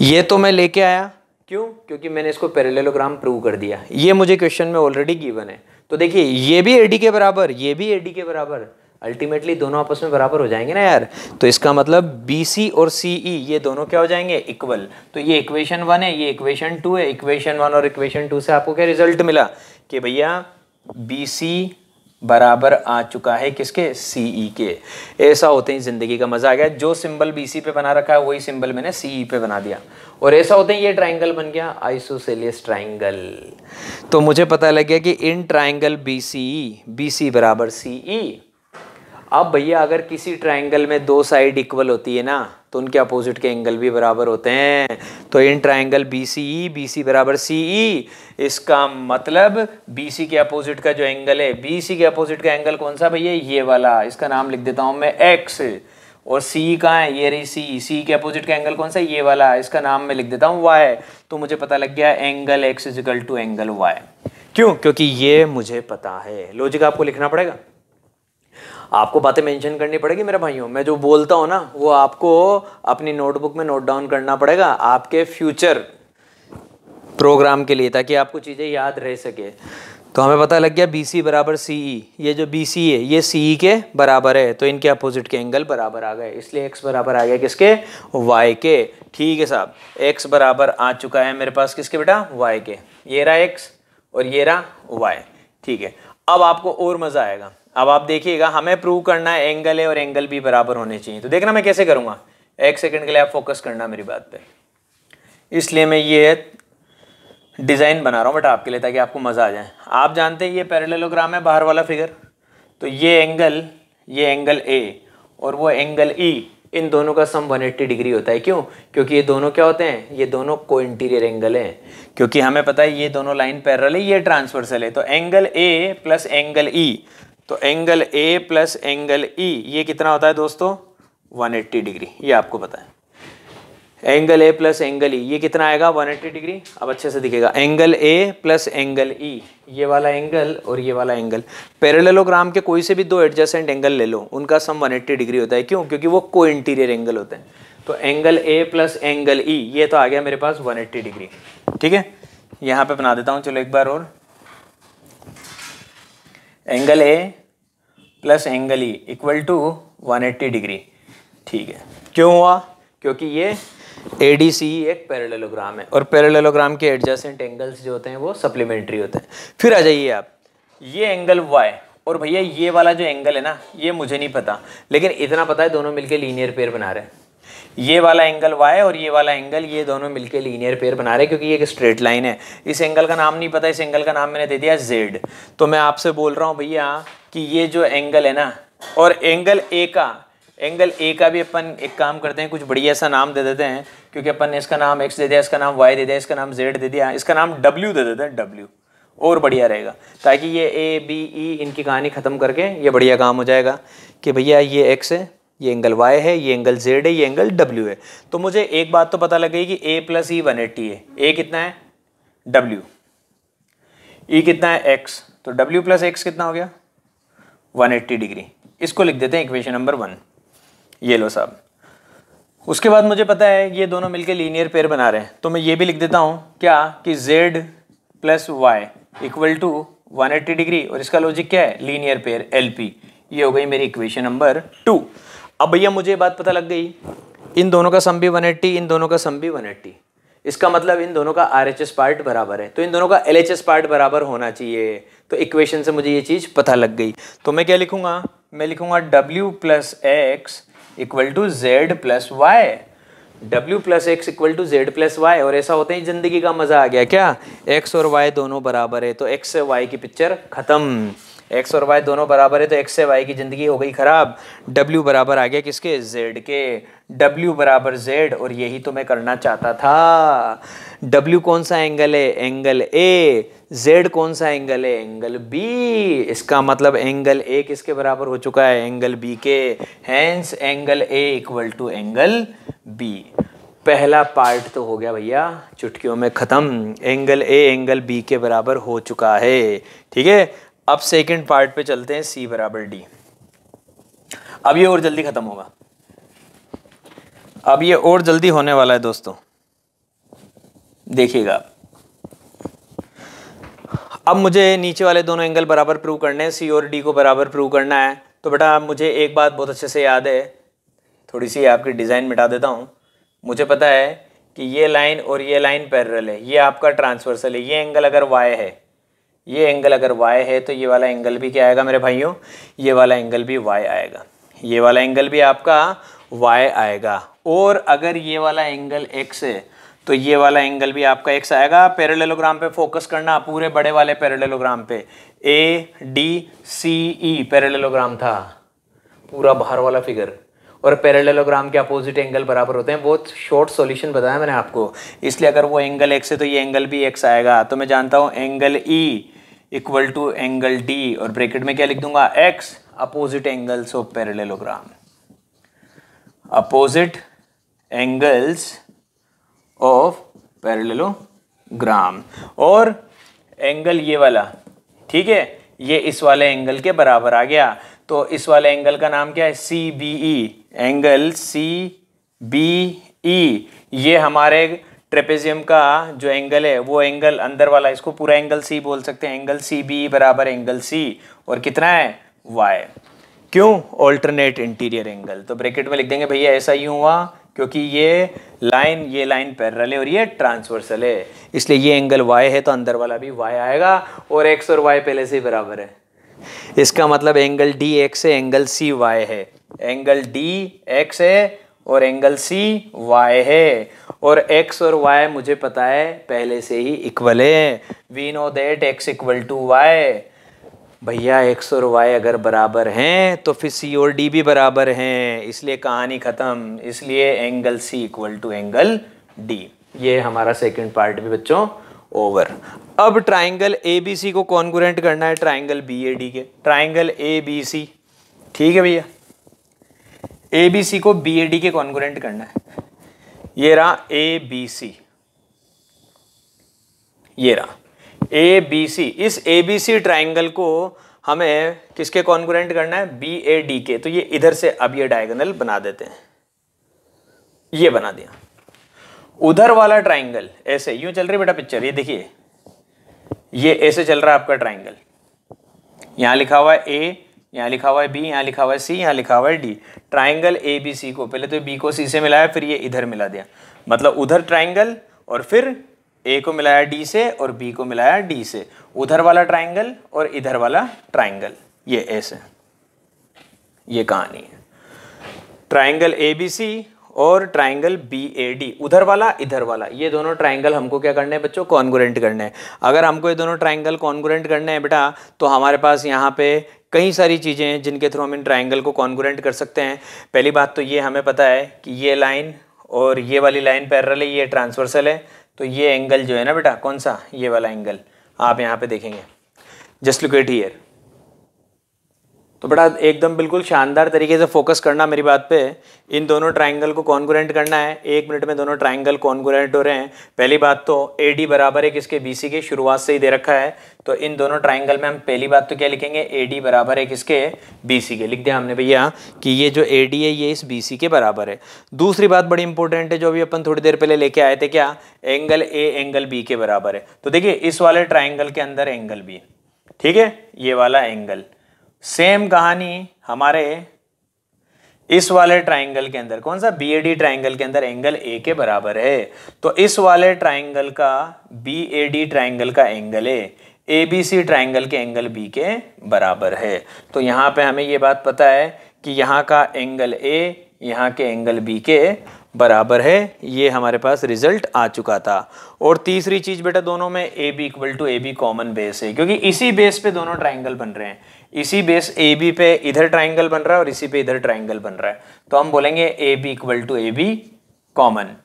ये तो मैं लेके आया, क्यों, क्योंकि मैंने इसको पैरेललोग्राम प्रूव कर दिया। ये मुझे क्वेश्चन में ऑलरेडी गिवन है। तो देखिए ये भी AD के बराबर, ये भी AD के बराबर, अल्टीमेटली दोनों आपस में बराबर हो जाएंगे ना यार। तो इसका मतलब BC और CE ये दोनों क्या हो जाएंगे, इक्वल। तो ये इक्वेशन 1 है, ये इक्वेशन 2 है। इक्वेशन 1 और इक्वेशन 2 से आपको क्या रिजल्ट मिला कि भैया BC बराबर आ चुका है किसके, CE के। ऐसा होते ही जिंदगी का मजा आ गया, जो सिंबल BC पे बना रखा है वही सिंबल मैंने CE पे बना दिया, और ऐसा होते ही ये ट्राइंगल बन गया आइसोसेलियस ट्राइंगल। तो मुझे पता लग गया कि इन ट्राइंगल BC बराबर CE। अब भैया अगर किसी ट्राइंगल में दो साइड इक्वल होती है ना, तो उनके अपोजिट के एंगल भी बराबर होते हैं। तो इन ट्राइंगल BC बराबर CE, इसका मतलब BC के अपोजिट का जो एंगल है, BC के अपोजिट का एंगल कौन सा भैया, ये वाला, इसका नाम लिख देता हूं मैं X। और CE कहाँ है, ये रही CE के अपोजिट का एंगल कौन सा, ये वाला, इसका नाम मैं लिख देता हूँ Y। तो मुझे पता लग गया angle X equal to angle Y। क्यों, क्योंकि ये मुझे पता है। लॉजिक आपको लिखना पड़ेगा, आपको बातें मेंशन करनी पड़ेगी मेरे भाइयों। मैं जो बोलता हूँ ना वो आपको अपनी नोटबुक में नोट डाउन करना पड़ेगा आपके फ्यूचर प्रोग्राम के लिए, ताकि आपको चीज़ें याद रह सके। तो हमें पता लग गया BC बराबर CE, ये जो BC है ये CE के बराबर है, तो इनके अपोजिट के एंगल बराबर आ गए, इसलिए x बराबर आ गया किसके, y के। ठीक है साहब, x बराबर आ चुका है मेरे पास किसके बेटा, y के। ये रहा x और ये रहा y। ठीक है, अब आपको और मज़ा आएगा। अब आप देखिएगा, हमें प्रूव करना है एंगल ए और एंगल बी बराबर होने चाहिए। तो देखना मैं कैसे करूँगा, एक सेकेंड के लिए आप फोकस करना मेरी बात पे। इसलिए मैं ये डिज़ाइन बना रहा हूँ बेटा आपके लिए, ताकि आपको मज़ा आ जाए। आप जानते हैं ये पैरेललोग्राम है, बाहर वाला फिगर। तो ये एंगल ए और वो एंगल ई, इन दोनों का सम 180 डिग्री होता है। क्यों? क्योंकि ये दोनों क्या होते हैं, ये दोनों को इंटीरियर एंगल हैं। क्योंकि हमें पता है ये दोनों लाइन पैरेलल है, ये ट्रांसवर्सल है। तो angle A plus angle E, तो angle A plus angle E ये कितना होता है दोस्तों, 180 डिग्री। ये आपको पता है। Angle A plus angle E ये कितना आएगा, 180 डिग्री। अब अच्छे से दिखेगा, angle A plus angle E, ये वाला एंगल और ये वाला एंगल। पैरेललोग्राम के कोई से भी दो एडजेसेंट एंगल ले लो, उनका सम 180 डिग्री होता है। क्यों? क्योंकि वो को इंटीरियर एंगल होते हैं। तो angle A plus angle E ये तो आ गया मेरे पास 180 डिग्री। ठीक है, यहाँ पे बना देता हूँ, चलो एक बार और। Angle A plus angle E equal to 180 degree. ठीक है, क्यों हुआ? क्योंकि ये ADCE एक पैरेललोग्राम है और पैरेललोग्राम के एडजेसेंट एंगल्स जो होते हैं वो सप्लीमेंट्री होते हैं। फिर आ जाइए आप, ये एंगल Y और भैया ये वाला जो एंगल है ना, ये मुझे नहीं पता, लेकिन इतना पता है दोनों मिलके लीनियर पेयर बना रहे हैं। ये वाला एंगल Y और ये वाला एंगल, ये दोनों मिलके लीनियर पेयर बना रहे हैं, क्योंकि ये एक स्ट्रेट लाइन है। इस एंगल का नाम नहीं पता, इस एंगल का नाम मैंने दे दिया Z। तो मैं आपसे बोल रहा हूँ भैया कि ये जो एंगल है ना, और एंगल ए का भी अपन एक काम करते हैं, कुछ बढ़िया सा नाम दे देते हैं। क्योंकि अपन ने इसका नाम x दे दिया, इसका नाम y दे दिया, इसका नाम z दे दिया, इसका नाम w दे देते हैं, w और बढ़िया रहेगा। ताकि ये a b e इनकी कहानी ख़त्म करके ये बढ़िया काम हो जाएगा कि भैया ये x है, ये एंगल y है, ये एंगल z है, ये एंगल w है। तो मुझे एक बात तो पता लग गई कि a प्लस ई 180 है। a कितना है, w, e कितना है, x, तो w प्लस x कितना हो गया, 180 डिग्री। इसको लिख देते हैं इक्वेशन नंबर 1। ये लो साहब। उसके बाद मुझे पता है ये दोनों मिलके लीनियर पेयर बना रहे हैं, तो मैं ये भी लिख देता हूँ क्या, कि z plus y equal to 180 degree, और इसका लॉजिक क्या है, लीनियर पेयर LP। ये हो गई मेरी इक्वेशन नंबर 2। अब भैया मुझे ये बात पता लग गई, इन दोनों का सम भी 180, इन दोनों का सम भी 180। इसका मतलब इन दोनों का RHS पार्ट बराबर है, तो इन दोनों का LHS पार्ट बराबर होना चाहिए। तो इक्वेशन से मुझे ये चीज़ पता लग गई। तो मैं क्या लिखूंगा, मैं लिखूंगा W plus X equal to Z plus Y, W plus X equal to Z plus Y. और ऐसा होते ही ज़िंदगी का मज़ा आ गया क्या, x और y दोनों बराबर है, तो x से y की पिक्चर ख़त्म। x और y दोनों बराबर है तो x से y की ज़िंदगी हो गई ख़राब। W बराबर आ गया किसके, z के। W बराबर z, और यही तो मैं करना चाहता था। W कौन सा एंगल है, एंगल A। Z कौन सा एंगल है, एंगल B। इसका मतलब एंगल A किसके बराबर हो चुका है, एंगल B के। Hence angle A equal to angle B। पहला पार्ट तो हो गया भैया चुटकियों में ख़त्म, एंगल A एंगल B के बराबर हो चुका है। ठीक है, अब सेकंड पार्ट पे चलते हैं, C बराबर D। अब ये और जल्दी ख़त्म होगा, अब ये और जल्दी होने वाला है दोस्तों, देखिएगा। अब मुझे नीचे वाले दोनों एंगल बराबर प्रूव करने हैं, C और D को बराबर प्रूव करना है। तो बेटा मुझे एक बात बहुत अच्छे से याद है, थोड़ी सी आपकी डिज़ाइन मिटा देता हूँ। मुझे पता है कि ये लाइन और ये लाइन पैरेलल है, ये आपका ट्रांसवर्सल है। ये एंगल अगर y है, ये एंगल अगर y है, तो ये वाला एंगल भी क्या आएगा मेरे भाइयों, ये वाला एंगल भी y आएगा, ये वाला एंगल भी आपका y आएगा। और अगर ये वाला एंगल x है, तो ये वाला एंगल भी आपका x आएगा। पैरेललोग्राम पे फोकस करना, पूरे बड़े वाले पैरेललोग्राम पे। ADCE पैरेललोग्राम था, पूरा बाहर वाला फिगर। और पैरेललोग्राम के अपोजिट एंगल बराबर होते हैं। बहुत शॉर्ट सॉल्यूशन बताया मैंने आपको, इसलिए अगर वो एंगल x है तो ये एंगल भी x आएगा। तो मैं जानता हूँ angle E equal to angle D, और ब्रैकेट में क्या लिख दूंगा, x opposite angles of parallelogram, opposite angles of parallelogram. और एंगल ये वाला, ठीक है, ये इस वाले एंगल के बराबर आ गया। तो इस वाले एंगल का नाम क्या है, CBE, एंगल CBE। ये हमारे ट्रेपेजियम का जो एंगल है वो एंगल अंदर वाला, इसको पूरा एंगल सी बोल सकते हैं, एंगल सी बी बराबर एंगल सी, और कितना है y। क्यों? Alternate interior angle. तो ब्रैकेट में लिख देंगे भैया ऐसा ही हुआ क्योंकि ये लाइन पैरेलल है और ये ट्रांसवर्सल है, इसलिए ये एंगल y है तो अंदर वाला भी y आएगा, और x और y पहले से ही बराबर है। इसका मतलब एंगल डी एक्स है, एंगल सी वाई है, एंगल डी एक्स है और एंगल सी वाई है, और x और y मुझे पता है पहले से ही इक्वल है। We know that x equal to y. भैया x और y अगर बराबर हैं तो फिर c और d भी बराबर हैं, इसलिए कहानी खत्म। इसलिए angle c equal to angle d। ये हमारा सेकंड पार्ट भी बच्चों ओवर। अब ट्राइंगल ABC को कॉन्ग्रुएंट करना है ट्राइंगल BAD के। ट्राइंगल ABC, ठीक है भैया, ABC को BAD के कॉन्ग्रुएंट करना है। ये रहा ABC, ये रहा ABC। इस ABC ट्राइंगल को हमें किसके कॉन्ग्रुएंट करना है? BAD के। तो ये इधर से अब ये डायगोनल बना देते हैं, ये बना दिया। उधर वाला ट्राइंगल ऐसे यूं चल रही बेटा पिक्चर, ये देखिए ये ऐसे चल रहा है आपका ट्राइंगल, यहां लिखा हुआ है A, यहाँ लिखा हुआ है B, यहाँ लिखा हुआ है C, यहाँ लिखा हुआ है D। ट्राइंगल ABC को पहले तो B को C से मिलाया, फिर ये इधर मिला दिया, मतलब उधर ट्राइंगल और फिर A को मिलाया D से और B को मिलाया D से। उधर वाला ट्राइंगल और इधर वाला ट्राइंगल, ये ऐसे, ये कहानी है। ट्राइंगल ABC और ट्राइंगल BAD, उधर वाला इधर वाला, ये दोनों ट्राइंगल हमको क्या करने हैं बच्चों? कॉन्ग्रुएंट करने हैं। अगर हमको ये दोनों ट्राइंगल कॉन्ग्रुएंट करने हैं बेटा, तो हमारे पास यहाँ पे कई सारी चीज़ें हैं जिनके थ्रू हम इन ट्राइंगल को कॉन्ग्रुएंट कर सकते हैं। पहली बात तो ये हमें पता है कि ये लाइन और ये वाली लाइन पैरेलल है, ये ट्रांसवर्सल है, तो ये एंगल जो है ना बेटा, कौन सा? ये वाला एंगल आप यहाँ पे देखेंगे, जस्ट लुक एट हियर। तो बेटा एकदम बिल्कुल शानदार तरीके से फोकस करना मेरी बात पे। इन दोनों ट्राइंगल को कॉन्ग्रुएंट करना है, 1 मिनट में दोनों ट्राइंगल कॉन्ग्रुएंट हो रहे हैं। पहली बात तो AD बराबर है किसके? BC के, शुरुआत से ही दे रखा है, तो इन दोनों ट्राइंगल में हम पहली बात तो क्या लिखेंगे? AD बराबर है किसके? BC के। लिख दिया हमने भैया कि ये जो AD है ये इस BC के बराबर है। दूसरी बात बड़ी इंपॉर्टेंट है जो भी अपन थोड़ी देर पहले लेके आए थे, क्या? एंगल A एंगल B के बराबर है। तो देखिए इस वाले ट्राइंगल के अंदर एंगल B, ठीक है, ये वाला एंगल। सेम कहानी हमारे इस वाले ट्राइंगल के अंदर, कौन सा? BAD ट्राइंगल के अंदर एंगल A के बराबर है। तो इस वाले ट्राइंगल का BAD ट्राइंगल का एंगल है ABC ट्राइंगल के एंगल B के बराबर है। तो यहाँ पे हमें ये बात पता है कि यहाँ का एंगल A यहाँ के एंगल B के बराबर है। ये हमारे पास रिजल्ट आ चुका था। और तीसरी चीज बेटा, दोनों में AB equal to AB common base है, क्योंकि इसी बेस पे दोनों ट्राइंगल बन रहे हैं। इसी बेस AB पे इधर ट्राइंगल बन रहा है और इसी पे इधर ट्राइंगल बन रहा है, तो हम बोलेंगे AB equal to AB common.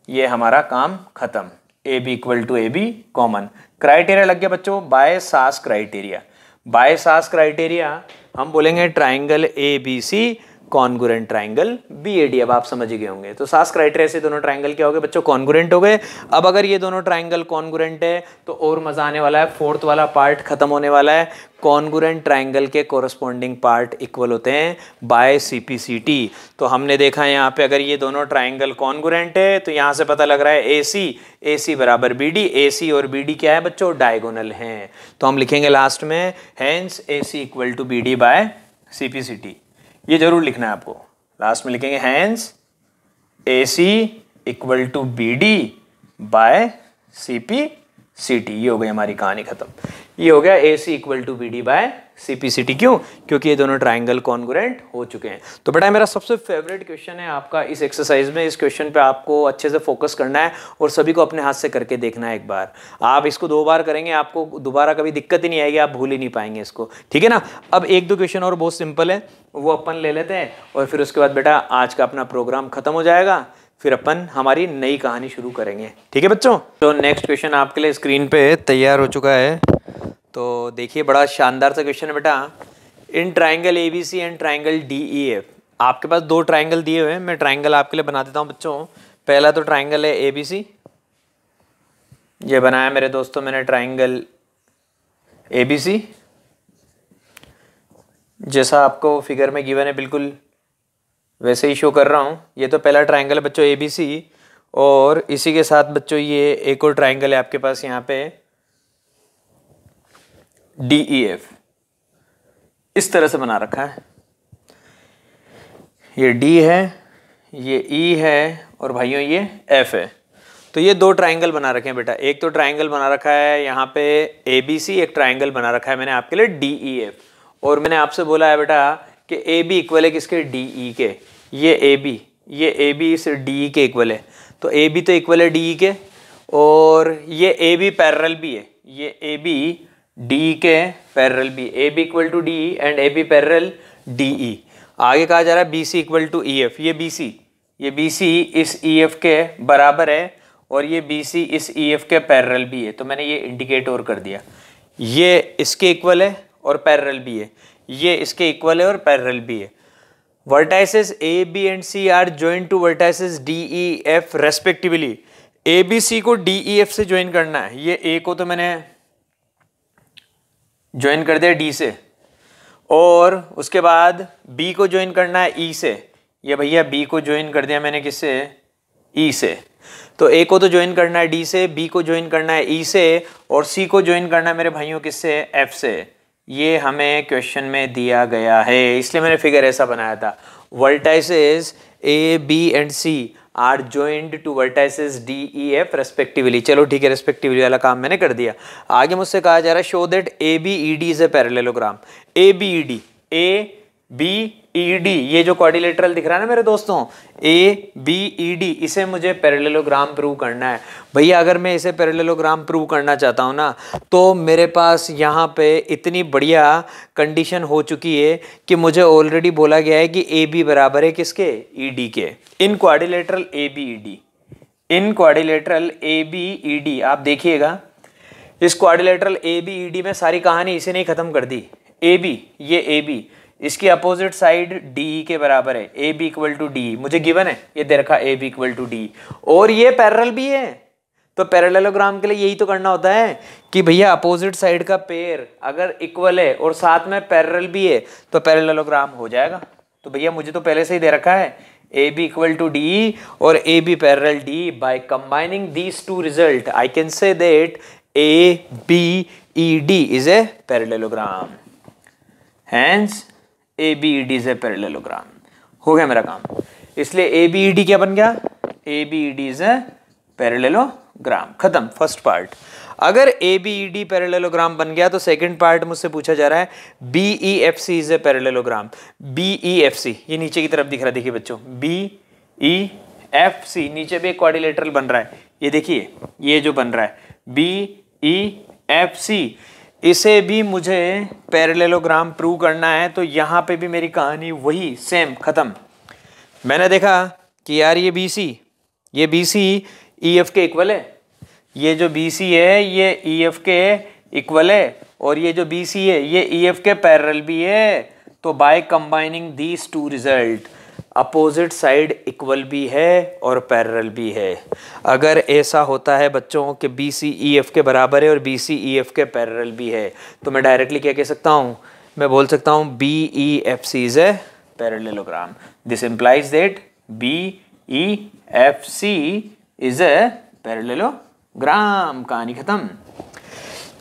ये हमारा काम खत्म, AB equal to AB common. Criteria लग गया बच्चों, बाय सास क्राइटेरिया। बाय सास क्राइटेरिया हम बोलेंगे triangle ABC congruent triangle BAD। अब आप समझ गए होंगे। तो सास क्राइटेरिया से दोनों ट्राइंगल क्या हो गए बच्चों? कॉन्गुरेंट हो गए। अब अगर ये दोनों ट्राइंगल कॉन्गुरेंट है तो और मजा आने वाला है, फोर्थ वाला पार्ट खत्म होने वाला है। कॉन्गुरेंट ट्राइंगल के कोरस्पॉन्डिंग पार्ट इक्वल होते हैं बाय CPCT। तो हमने देखा है यहाँ पे अगर ये दोनों ट्राइंगल कॉन्गुरेंट है तो यहाँ से पता लग रहा है AC बराबर BD। AC और BD क्या है बच्चों? डायगोनल हैं। तो हम लिखेंगे लास्ट में hence AC equal to BD by CPCT। ये जरूर लिखना है आपको, लास्ट में लिखेंगे hence AC equal to BD by CPCT। ये हो गई हमारी कहानी खत्म। ये हो गया AC equal to BD by CPCT। क्यों? क्योंकि ये दोनों ट्राइंगल कॉन्गुरेंट हो चुके हैं। तो बेटा मेरा सबसे फेवरेट क्वेश्चन है आपका इस एक्सरसाइज में। इस क्वेश्चन पे आपको अच्छे से फोकस करना है और सभी को अपने हाथ से करके देखना है। एक बार आप इसको 2 बार करेंगे, आपको दोबारा कभी दिक्कत ही नहीं आएगी, आप भूल ही नहीं पाएंगे इसको, ठीक है ना। अब 1-2 क्वेश्चन और बहुत सिंपल है, वो अपन ले लेते हैं और फिर उसके बाद बेटा आज का अपना प्रोग्राम खत्म हो जाएगा, फिर अपन हमारी नई कहानी शुरू करेंगे, ठीक है बच्चों। तो नेक्स्ट क्वेश्चन आपके लिए स्क्रीन पे तैयार हो चुका है। तो देखिए बड़ा शानदार सा क्वेश्चन है बेटा। In triangle ABC and triangle DEF, आपके पास 2 ट्राइंगल दिए हुए हैं, मैं ट्राइंगल आपके लिए बना देता हूँ बच्चों। पहला तो ट्राइंगल है ABC, ये बनाया मेरे दोस्तों मैंने ट्राइंगल ABC, जैसा आपको फिगर में गिवन है बिल्कुल वैसे ही शो कर रहा हूँ। ये तो पहला ट्राइंगल है बच्चों ABC, और इसी के साथ बच्चों ये एक और ट्राइंगल है आपके पास यहाँ पे DEF, इस तरह से बना रखा है। ये D है, ये E है और भाइयों ये F है। तो ये दो ट्राइंगल बना रखे हैं बेटा। एक तो ट्राइंगल बना रखा है यहाँ पे ABC, एक ट्राइंगल बना रखा है मैंने आपके लिए DEF। और मैंने आपसे बोला है बेटा कि AB इक्वल है किसके, DE के। ये AB इस DE के इक्वल है, तो AB तो इक्वल है DE के, और ये AB पैरेलल भी है, ये AB DE के पैरेलल भी, AB equal to DE and AB parallel DE। आगे कहा जा रहा है BC इक्वल टू EF, ये BC इस EF के बराबर है और ये BC इस EF के पैरेलल भी है। तो मैंने ये इंडिकेट और कर दिया, ये इसके इक्वल है और पैरेलल भी है, ये इसके इक्वल है और पैरेलल भी है। Vertices A, B and C are join to vertices D, E, F respectively. A, B, C को D, E, F से ज्वाइन करना है। ये A को तो मैंने ज्वाइन कर दिया D से, और उसके बाद B को ज्वाइन करना है E से। ये भैया B को ज्वाइन कर दिया मैंने किससे, E से। तो A को तो ज्वाइन करना है D से, B को ज्वाइन करना है E से, और C को ज्वाइन करना है मेरे भाइयों किससे, F से। ये हमें क्वेश्चन में दिया गया है, इसलिए मैंने फिगर ऐसा बनाया था। Vertices A, B and C are joined to vertices D, E, F respectively. चलो ठीक है, रेस्पेक्टिवली वाला काम मैंने कर दिया। आगे मुझसे कहा जा रहा है show that ABED is a parallelogram. ABED, ABED ये जो क्वाड्रिलेटरल दिख रहा है ना मेरे दोस्तों, ABED, इसे मुझे पैरेललोग्राम प्रूव करना है। भैया अगर मैं इसे पैरेललोग्राम प्रूव करना चाहता हूँ ना, तो मेरे पास यहाँ पे इतनी बढ़िया कंडीशन हो चुकी है कि मुझे ऑलरेडी बोला गया है कि AB बराबर है किसके, ED के। इन क्वाड्रिलेटरल ABED आप देखिएगा, इस क्वाड्रिलेटरल ABED में सारी कहानी इसे नहीं खत्म कर दी। ये AB इसकी अपोजिट साइड DE के बराबर है, AB इक्वल टू DE मुझे गिवन है, ये दे रखा AB इक्वल टू DE, और ये पैरेलल भी है। तो पैरेललोग्राम के लिए यही तो करना होता है कि भैया अपोजिट साइड का पेयर अगर इक्वल है और साथ में पैरेलल भी है तो पैरेललोग्राम हो जाएगा। तो भैया मुझे तो पहले से ही दे रखा है AB इक्वल टू DE और AB parallel DE। By combining these two result I can say that ABED is a parallelogram, hence ABED is a parallelogram. हो गया मेरा काम। इसलिए ABED क्या बन गया, ABED इज ए पैरेललोग्राम। खत्म फर्स्ट पार्ट। अगर ABED पैरेललोग्राम बन गया तो सेकंड पार्ट मुझसे पूछा जा रहा है BEFC is a parallelogram. BEFC ये नीचे की तरफ दिख रहा है, देखिए बच्चों, BEFC नीचे भी एक क्वाड्रिलेटरल बन रहा है, ये देखिए ये जो बन रहा है BEFC, इसे भी मुझे पैरेललोग्राम प्रूव करना है। तो यहाँ पे भी मेरी कहानी वही सेम खत्म। मैंने देखा कि यार ये BC EF के इक्वल है, ये जो BC है ये EF के इक्वल है, और ये जो BC है ये EF के पैरेलल भी है। तो bye combining these two result opposite side equal भी है और पैरेलल भी है। अगर ऐसा होता है बच्चों कि BC EF के बराबर है और BC EF के पैरेलल भी है, तो मैं डायरेक्टली क्या कह सकता हूँ, मैं बोल सकता हूँ BEFC is a parallelogram. This implies that BEFC is a parallelogram. कहानी खत्म।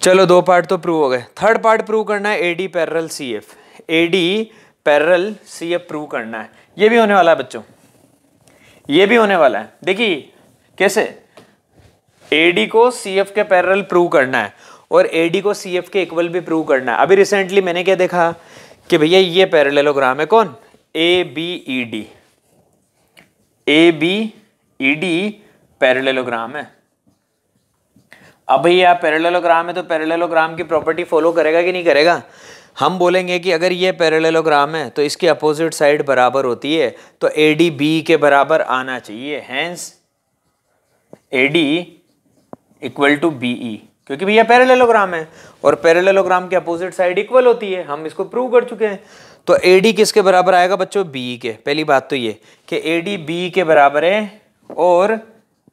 चलो दो पार्ट तो प्रूव हो गए, थर्ड पार्ट प्रूव करना है AD parallel CF। AD parallel CF prove करना है। ये भी होने वाला है बच्चों, ये भी होने वाला है। देखिए कैसे, AD को CF के पैरेलल प्रूव करना है और AD को CF के इक्वल भी प्रूव करना है। अभी रिसेंटली मैंने क्या देखा कि भैया ये पैरेललोग्राम है, कौन, ABED पैरेललोग्राम है। अब भैया पैरेललोग्राम है तो पैरेललोग्राम की प्रॉपर्टी फॉलो करेगा कि नहीं करेगा। हम बोलेंगे कि अगर ये पैरेललोग्राम है तो इसकी अपोजिट साइड बराबर होती है, तो AD B के बराबर आना चाहिए, hence AD equal to BE, क्योंकि भैया पैरेललोग्राम है और पैरेललोग्राम की अपोजिट साइड इक्वल होती है, हम इसको प्रूव कर चुके हैं। तो AD किसके बराबर आएगा बच्चों, BE के। पहली बात तो ये कि AD BE के बराबर है और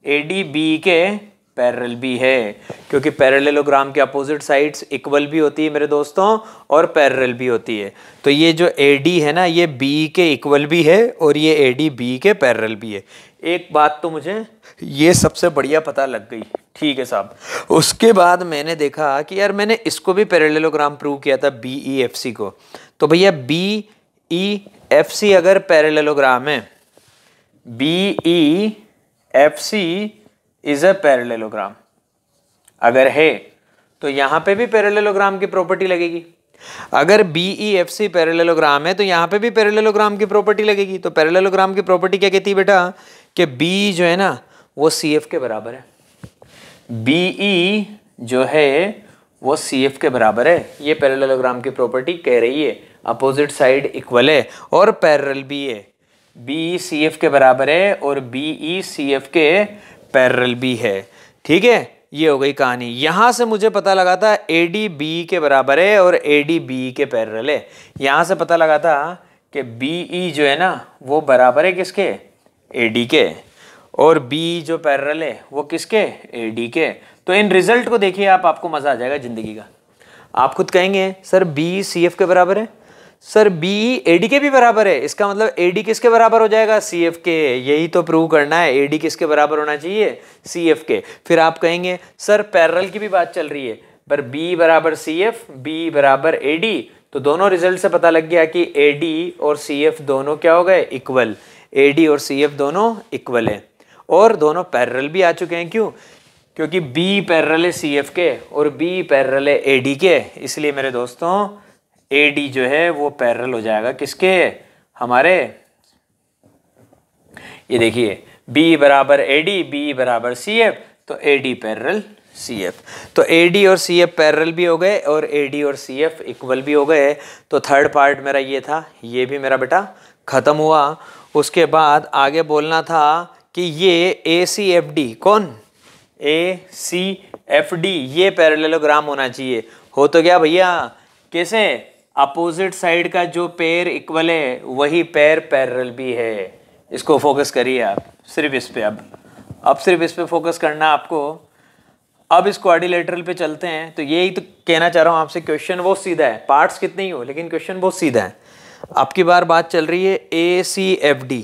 AD BE के पैरेलल भी है, क्योंकि पैरेललोग्राम के अपोजिट साइड्स इक्वल भी होती है मेरे दोस्तों और पैरेलल भी होती है। तो ये जो AD है ना, ये BE के इक्वल भी है और ये AD BE के पैरेलल भी है। एक बात तो मुझे ये सबसे बढ़िया पता लग गई, ठीक है साहब। उसके बाद मैंने देखा कि यार मैंने इसको भी पैरेललोग्राम प्रूव किया था BEFC को। तो भैया BEFC अगर पैरेललोग्राम है, BEFC इज अ पैरेललोग्राम अगर है तो यहाँ पे भी पैरेललोग्राम की प्रॉपर्टी लगेगी। अगर BEFC पैरेललोग्राम है तो यहाँ पे भी पैरेललोग्राम की प्रॉपर्टी लगेगी। तो पैरेललोग्राम की प्रॉपर्टी क्या कहती है बेटा कि B जो है ना वो CF के बराबर है, BE जो है वो CF के बराबर है। ये पैरेललोग्राम की प्रॉपर्टी कह रही है। अपोजिट साइड इक्वल है और पैरेलल भी है। BE CF के बराबर है और BE CF के पैरेलल भी है। ठीक है, ये हो गई कहानी। यहां से मुझे पता लगा था AD BE के बराबर है और AD BE के पैरेलल है। यहां से पता लगा था कि BE जो है ना वो बराबर है किसके, AD के, और BE जो पैरेलल है वो किसके, AD के। तो इन रिजल्ट को देखिए आप, आपको मजा आ जाएगा जिंदगी का। आप खुद कहेंगे सर BE CF के बराबर है, सर BE AD के भी बराबर है, इसका मतलब AD किसके बराबर हो जाएगा, CF के। यही तो प्रूव करना है, AD किसके बराबर होना चाहिए, CF के। फिर आप कहेंगे सर पैरेलल की भी बात चल रही है, पर B बराबर CF, B बराबर AD। तो दोनों रिजल्ट से पता लग गया कि AD और CF दोनों क्या हो गए, इक्वल। AD और CF दोनों इक्वल है और दोनों पैरेलल भी आ चुके हैं। क्यों, क्योंकि B पैरेलल है CF के और B पैरेलल है AD के। इसलिए मेरे दोस्तों AD जो है वो पैरेलल हो जाएगा किसके, हमारे, ये देखिए B बराबर AD, B बराबर CF, तो AD पैरेलल CF। तो AD और CF पैरेलल भी हो गए और AD और CF इक्वल भी हो गए। तो थर्ड पार्ट मेरा ये था, ये भी मेरा बेटा खत्म हुआ। उसके बाद आगे बोलना था कि ये ACFD, कौन, ACFD ये पैरेललोग्राम होना चाहिए। हो तो गया भैया, कैसे, अपोजिट साइड का जो पेयर इक्वल है वही पेयर पैरेलल भी है। इसको फोकस करिए आप सिर्फ इस पे। अब सिर्फ इस पे फोकस करना आपको। अब इस क्वाड्रिलेटरल पे चलते हैं। तो यही तो कहना चाह रहा हूँ आपसे, क्वेश्चन बहुत सीधा है, पार्ट्स कितने ही हो लेकिन क्वेश्चन बहुत सीधा है। आपकी बार बात चल रही है ACFD,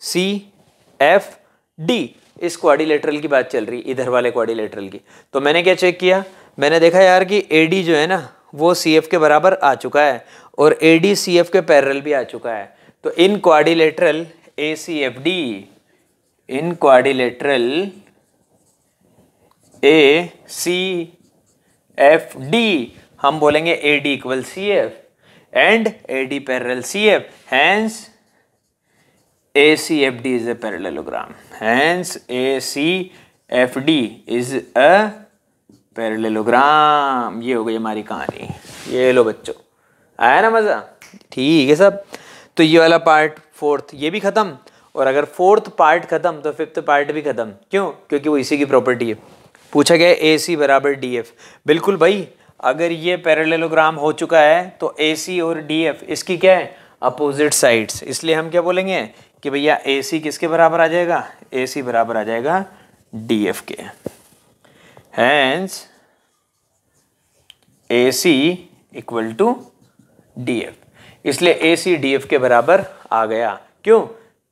ACFD इस क्वाड्रिलेटरल की बात चल रही है, इधर वाले क्वाड्रिलेटरल की। तो मैंने क्या चेक किया, मैंने देखा यार कि AD जो है ना वो CF के बराबर आ चुका है और AD CF के पैरेलल भी आ चुका है। तो in quadrilateral ACFD, in quadrilateral ACFD हम बोलेंगे AD equal CF and AD parallel CF, hence ACFD is a parallelogram, hence ACFD is a parallelogram. ये हो गई हमारी कहानी। ये लो बच्चों, आया ना मज़ा, ठीक है सब। तो ये वाला पार्ट फोर्थ ये भी ख़त्म, और अगर फोर्थ पार्ट ख़त्म तो फिफ्थ पार्ट भी ख़त्म। क्यों, क्योंकि वो इसी की प्रॉपर्टी है। पूछा गया AC बराबर DF, बिल्कुल भाई, अगर ये पैरेललोग्राम हो चुका है तो AC और DF इसकी क्या है, अपोजिट साइड्स। इसलिए हम क्या बोलेंगे कि भैया AC किसके बराबर आ जाएगा, AC बराबर आ जाएगा DF के। Hence AC equal to DF, इसलिए AC DF के बराबर आ गया। क्यों,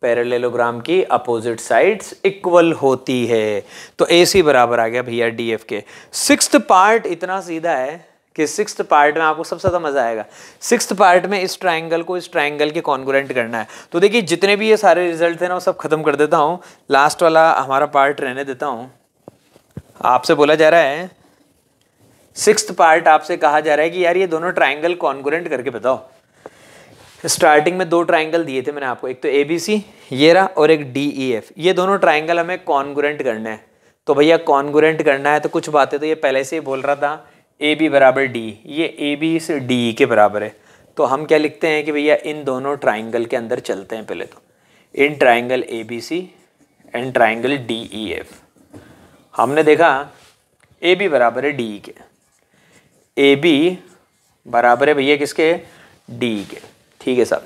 पैरेललोग्राम की अपोजिट साइड्स इक्वल होती है। तो AC बराबर आ गया भैया DF के। सिक्स्थ पार्ट इतना सीधा है कि सिक्स्थ पार्ट में आपको सबसे ज़्यादा मजा आएगा। सिक्स्थ पार्ट में इस ट्राइंगल को इस ट्राइंगल के कॉन्ग्रुएंट करना है। तो देखिए जितने भी ये सारे रिजल्ट थे ना वो सब खत्म कर देता हूँ, लास्ट वाला हमारा पार्ट रहने देता हूँ। आपसे बोला जा रहा है, सिक्स्थ पार्ट आपसे कहा जा रहा है कि यार ये दोनों ट्राइंगल कॉन्ग्रुएंट करके बताओ। स्टार्टिंग में दो ट्राइंगल दिए थे मैंने आपको, एक तो ABC ये रहा और एक DEF। ये दोनों ट्राइंगल हमें कॉन्ग्रुएंट करना है। तो भैया कॉन्ग्रुएंट करना है तो कुछ बातें तो ये पहले से ही बोल रहा था, AB बराबर D, ये AB से DE के बराबर है। तो हम क्या लिखते हैं कि भैया इन दोनों ट्राइंगल के अंदर चलते हैं। पहले तो in triangle ABC and triangle DEF हमने देखा AB बराबर है DE के, AB बराबर है भैया किसके, DE के। ठीक है साहब,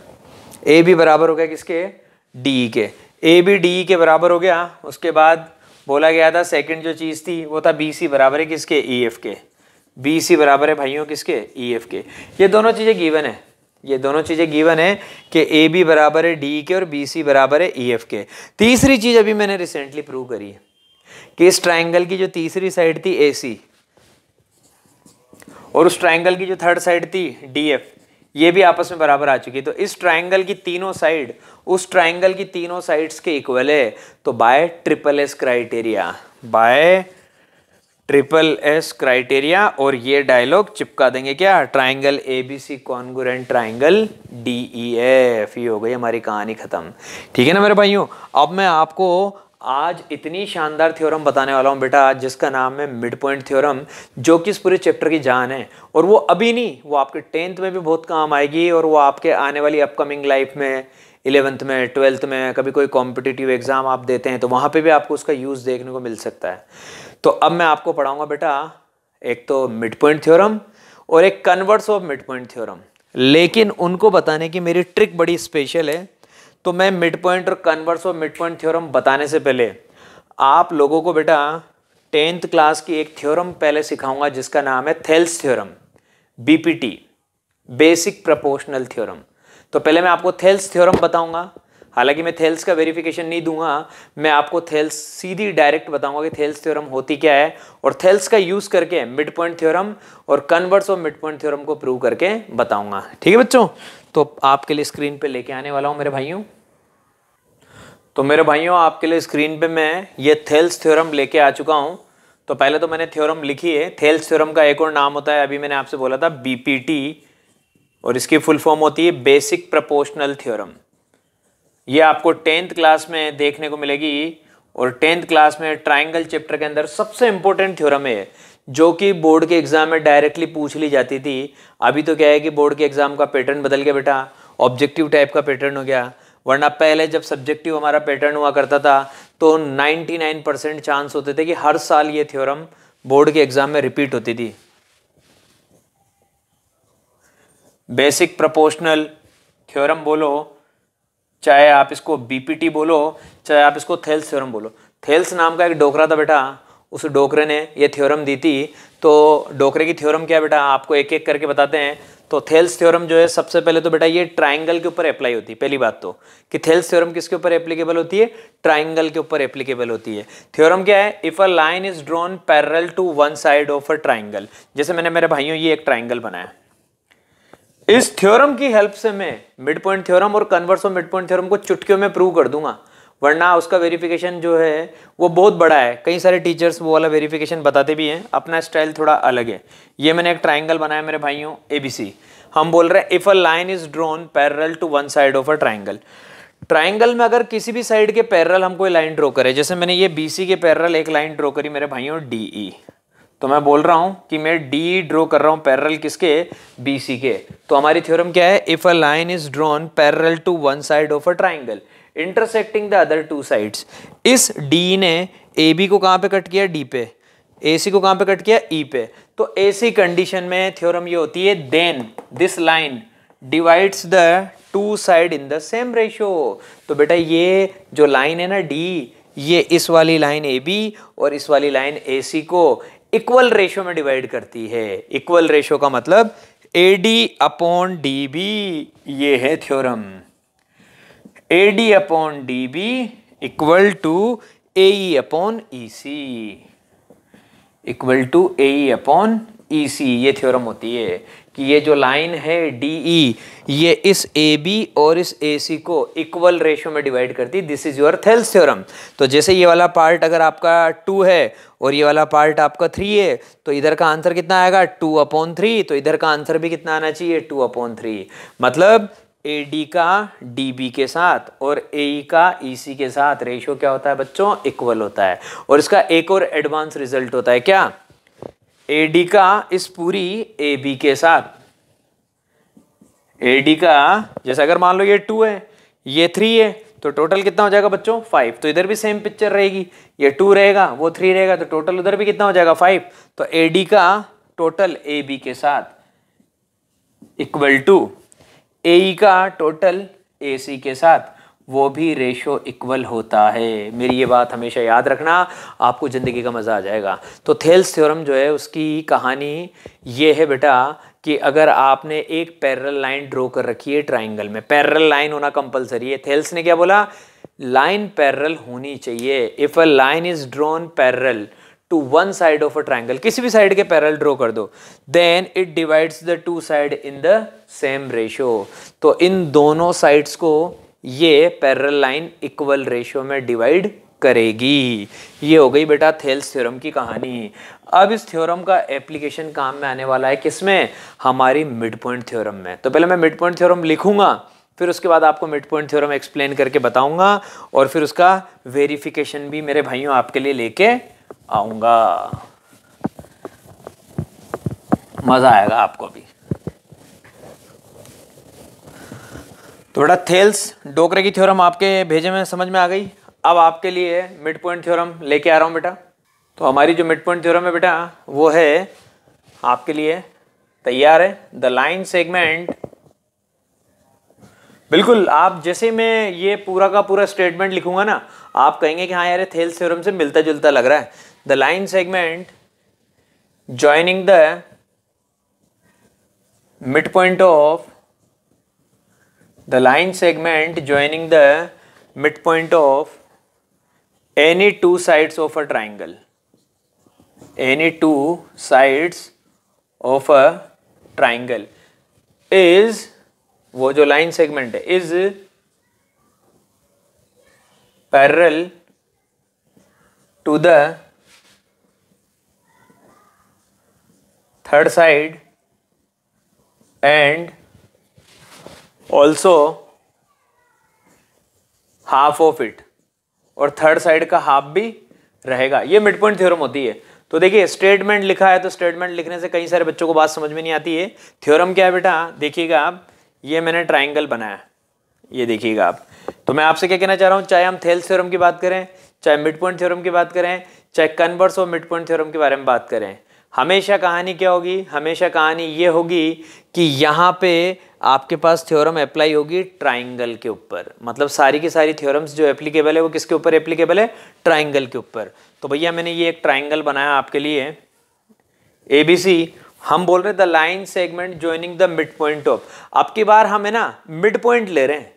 AB बराबर हो गया किसके, DE के। AB DE के बराबर हो गया। उसके बाद बोला गया था सेकंड जो चीज़ थी वो था BC बराबर है किसके, EF के। BC बराबर है भाइयों किसके, EF के। ये दोनों चीज़ें गिवन है। ये दोनों चीजें गिवन है कि ए बी बराबर है डी के और बी सी बराबर है ई एफ के। तीसरी चीज अभी मैंने रिसेंटली प्रूव करी है कि इस ट्राइंगल की जो तीसरी साइड थी ए सी और उस ट्राइंगल की जो थर्ड साइड थी डी एफ, ये भी आपस में बराबर आ चुकी है। तो इस ट्राइंगल की तीनों साइड उस ट्राइंगल की तीनों साइड्स के इक्वल है। तो bye triple S criteria, bye triple S criteria, और ये डायलॉग चिपका देंगे क्या, triangle ABC congruent triangle DEF. ये हो गई हमारी कहानी खत्म। ठीक है ना मेरे भाइयों। अब मैं आपको आज इतनी शानदार थ्योरम बताने वाला हूँ बेटा जिसका नाम है मिड पॉइंट थ्योरम, जो कि इस पूरे चैप्टर की जान है। और वो अभी नहीं, वो आपके 10th में भी बहुत काम आएगी और वो आपके आने वाली अपकमिंग लाइफ में 11th में 12th में कभी कोई कॉम्पिटिटिव एग्जाम आप देते हैं तो वहाँ पे भी आपको उसका यूज़ देखने को मिल सकता है। तो अब मैं आपको पढ़ाऊंगा बेटा एक तो मिड पॉइंट थ्योरम और एक converse of mid point theorem, लेकिन उनको बताने की मेरी ट्रिक बड़ी स्पेशल है। तो मैं मिड पॉइंट और converse of mid point theorem बताने से पहले आप लोगों को बेटा 10th क्लास की एक थ्योरम पहले सिखाऊंगा जिसका नाम है Thales theorem, BPT, basic proportional theorem. तो पहले मैं आपको थेल्स थ्योरम बताऊंगा, हालांकि मैं थेल्स का वेरिफिकेशन नहीं दूंगा, मैं आपको थेल्स सीधी डायरेक्ट बताऊंगा कि थेल्स थ्योरम होती क्या है, और थेल्स का यूज करके मिड पॉइंट थ्योरम और converse of mid point theorem को प्रूव करके बताऊंगा। ठीक है बच्चों। तो आपके लिए स्क्रीन पे लेके आने वाला हूं मेरे भाइयों। तो मेरे भाइयों आपके लिए स्क्रीन पे मैं ये थेल्स थ्योरम लेके आ चुका हूं। तो पहले तो मैंने थ्योरम लिखी है। थेल्स थ्योरम का एक और नाम होता है, अभी मैंने आपसे बोला था, बीपीटी, और इसकी फुल फॉर्म होती है बेसिक प्रोपोर्शनल थ्योरम। ये आपको 10th क्लास में देखने को मिलेगी, और 10th क्लास में ट्राइंगल चैप्टर के अंदर सबसे इंपॉर्टेंट थ्योरम है जो कि बोर्ड के एग्जाम में डायरेक्टली पूछ ली जाती थी। अभी तो क्या है कि बोर्ड के एग्जाम का पैटर्न बदल गया बेटा, ऑब्जेक्टिव टाइप का पैटर्न हो गया। वरना पहले जब सब्जेक्टिव हमारा पैटर्न हुआ करता था तो 99% चांस होते थे कि हर साल ये थ्योरम बोर्ड के एग्जाम में रिपीट होती थी। बेसिक प्रोपोर्शनल थ्योरम बोलो, चाहे आप इसको बीपीटी बोलो, चाहे आप इसको थेल्स थ्योरम बोलो। थेल्स नाम का एक डोकरा था बेटा, उस डोकरे ने ये थ्योरम दी थी। तो डोकरे की थ्योरम क्या है बेटा, आपको एक एक करके बताते हैं। तो थेल्स थ्योरम जो है सबसे पहले तो बेटा ये ट्राइंगल के ऊपर अप्लाई होती है। पहली बात तो कि थेल्स थ्योरम किसके ऊपर एप्लीकेबल होती है, ट्राइंगल के ऊपर एप्लीकेबल होती है। थ्योरम क्या है, if a line is drawn parallel to one side of a triangle. जैसे मैंने मेरे भाइयों ये एक ट्राइंगल बनाया, इस थ्योरम की हेल्प से मैं मिड पॉइंट थ्योरम और converse of mid point theorem को चुटकियों में प्रूव कर दूंगा। वरना उसका वेरिफिकेशन जो है वो बहुत बड़ा है, कई सारे टीचर्स वो वाला वेरिफिकेशन बताते भी हैं, अपना स्टाइल थोड़ा अलग है। ये मैंने एक ट्राइंगल बनाया मेरे भाइयों एबीसी। हम बोल रहे हैं if a line is drawn parallel to one side of a triangle. Triangle में अगर किसी भी साइड के पैरेलल हम कोई लाइन ड्रॉ करें, जैसे मैंने ये बीसी के पैरेलल एक लाइन ड्रॉ करी मेरे भाइयों डीई, तो मैं बोल रहा हूं कि मैं डी ड्रॉ कर रहा हूं पैरेलल किसके, बीसी के। तो हमारी थ्योरम क्या है, if a line is drawn parallel to one side of a triangle intersecting the other two sides. इस डी ने ए बी को कहां पे कट किया, डी पे, ए सी को कहां पे कट किया, ई पे। तो ऐसी कंडीशन में थ्योरम ये होती है, then this line divides the two side in the same ratio. तो बेटा ये जो लाइन है ना डी, ये इस वाली लाइन ए बी और इस वाली लाइन ए सी को इक्वल रेशियो में डिवाइड करती है। इक्वल रेशियो का मतलब AD अपॉन DB, ये है theorem. AD upon DB equal to AE upon EC, equal to AE upon EC, ये थ्योरम होती है कि ये जो लाइन है DE, ये इस AB और इस AC को इक्वल रेशियो में डिवाइड करती है। This is your Thales theorem. तो जैसे ये वाला पार्ट अगर आपका 2 है और ये वाला पार्ट आपका 3 है, तो इधर का आंसर कितना आएगा, 2/3। तो इधर का आंसर भी कितना आना चाहिए, 2/3। मतलब AD का DB के साथ और AE का EC के साथ रेशियो क्या होता है बच्चों, इक्वल होता है। और इसका एक और एडवांस रिजल्ट होता है क्या, AD का इस पूरी AB के साथ, AD का जैसे अगर मान लो ये 2 है ये 3 है, तो टोटल कितना हो जाएगा बच्चों, 5। तो इधर भी सेम पिक्चर रहेगी, ये 2 रहेगा वो 3 रहेगा, तो टोटल उधर भी कितना हो जाएगा, 5। तो AD का टोटल AB के साथ इक्वल टू AE का टोटल AC के साथ। वो भी रेशो इक्वल होता है। मेरी ये बात हमेशा याद रखना, आपको ज़िंदगी का मज़ा आ जाएगा। तो थेल्स थ्योरम जो है उसकी कहानी ये है बेटा कि अगर आपने एक पैरेलल लाइन ड्रॉ कर रखी है ट्राइंगल में, पैरेलल लाइन होना कंपलसरी है। थेल्स ने क्या बोला, लाइन पैरेलल होनी चाहिए। If a line is drawn parallel to one side of a triangle, किसी भी साइड के पैरेलल ड्रॉ कर दो, then it divides the two side in the same ratio. तो इन दोनों साइड्स को ये पैरेलल लाइन इक्वल रेशियो में डिवाइड करेगी। ये हो गई बेटा थेल्स थ्योरम की कहानी। अब इस थ्योरम का एप्लीकेशन काम में आने वाला है किसमें, हमारी मिड पॉइंट थ्योरम में। तो पहले मैं मिड पॉइंट थ्योरम लिखूंगा, फिर उसके बाद आपको मिड पॉइंट थ्योरम एक्सप्लेन करके बताऊंगा, और फिर उसका वेरिफिकेशन भी मेरे भाइयों आपके लिए लेके आऊंगा। मजा आएगा आपको भी। तो बेटा थेल्स डोकरे की थ्योरम आपके भेजे में समझ में आ गई। अब आपके लिए मिड पॉइंट थ्योरम लेके आ रहा हूं बेटा। तो हमारी जो मिड पॉइंट थ्योरम है बेटा वो है आपके लिए तैयार है। द लाइन सेगमेंट, बिल्कुल आप जैसे मैं ये पूरा का पूरा स्टेटमेंट लिखूंगा ना, आप कहेंगे कि हाँ यार थेल्स थ्योरम से मिलता जुलता लग रहा है। The line segment joining the mid point of, the line segment joining the mid point of any two sides of a triangle, any two sides of a triangle is, वो जो line segment है is parallel to the third side and also half of it, और third side का half भी रहेगा। ये mid point theorem होती है। तो देखिए स्टेटमेंट लिखा है, तो स्टेटमेंट लिखने से कई सारे बच्चों को बात समझ में नहीं आती है। थ्योरम क्या है बेटा, देखिएगा आप, ये मैंने ट्राइंगल बनाया, ये देखिएगा आप। तो मैं आपसे क्या कहना चाह रहा हूँ, चाहे हम थेल्स थ्योरम की बात करें, चाहे मिड पॉइंट थ्योरम की बात करें, चाहे कन्वर्स और मिड पॉइंट थ्योरम के बारे में बात करें, हमेशा कहानी क्या होगी, हमेशा कहानी ये होगी कि यहाँ पे आपके पास थ्योरम अप्लाई होगी ट्राइंगल के ऊपर। मतलब सारी की सारी थ्योरम्स जो एप्लीकेबल है वो किसके ऊपर एप्लीकेबल है, ट्राइंगल के ऊपर। तो भैया मैंने ये एक ट्राइंगल बनाया आपके लिए ABC, हम बोल रहे the line segment joining the mid point of. अब की बार हम है ना मिड पॉइंट ले रहे हैं।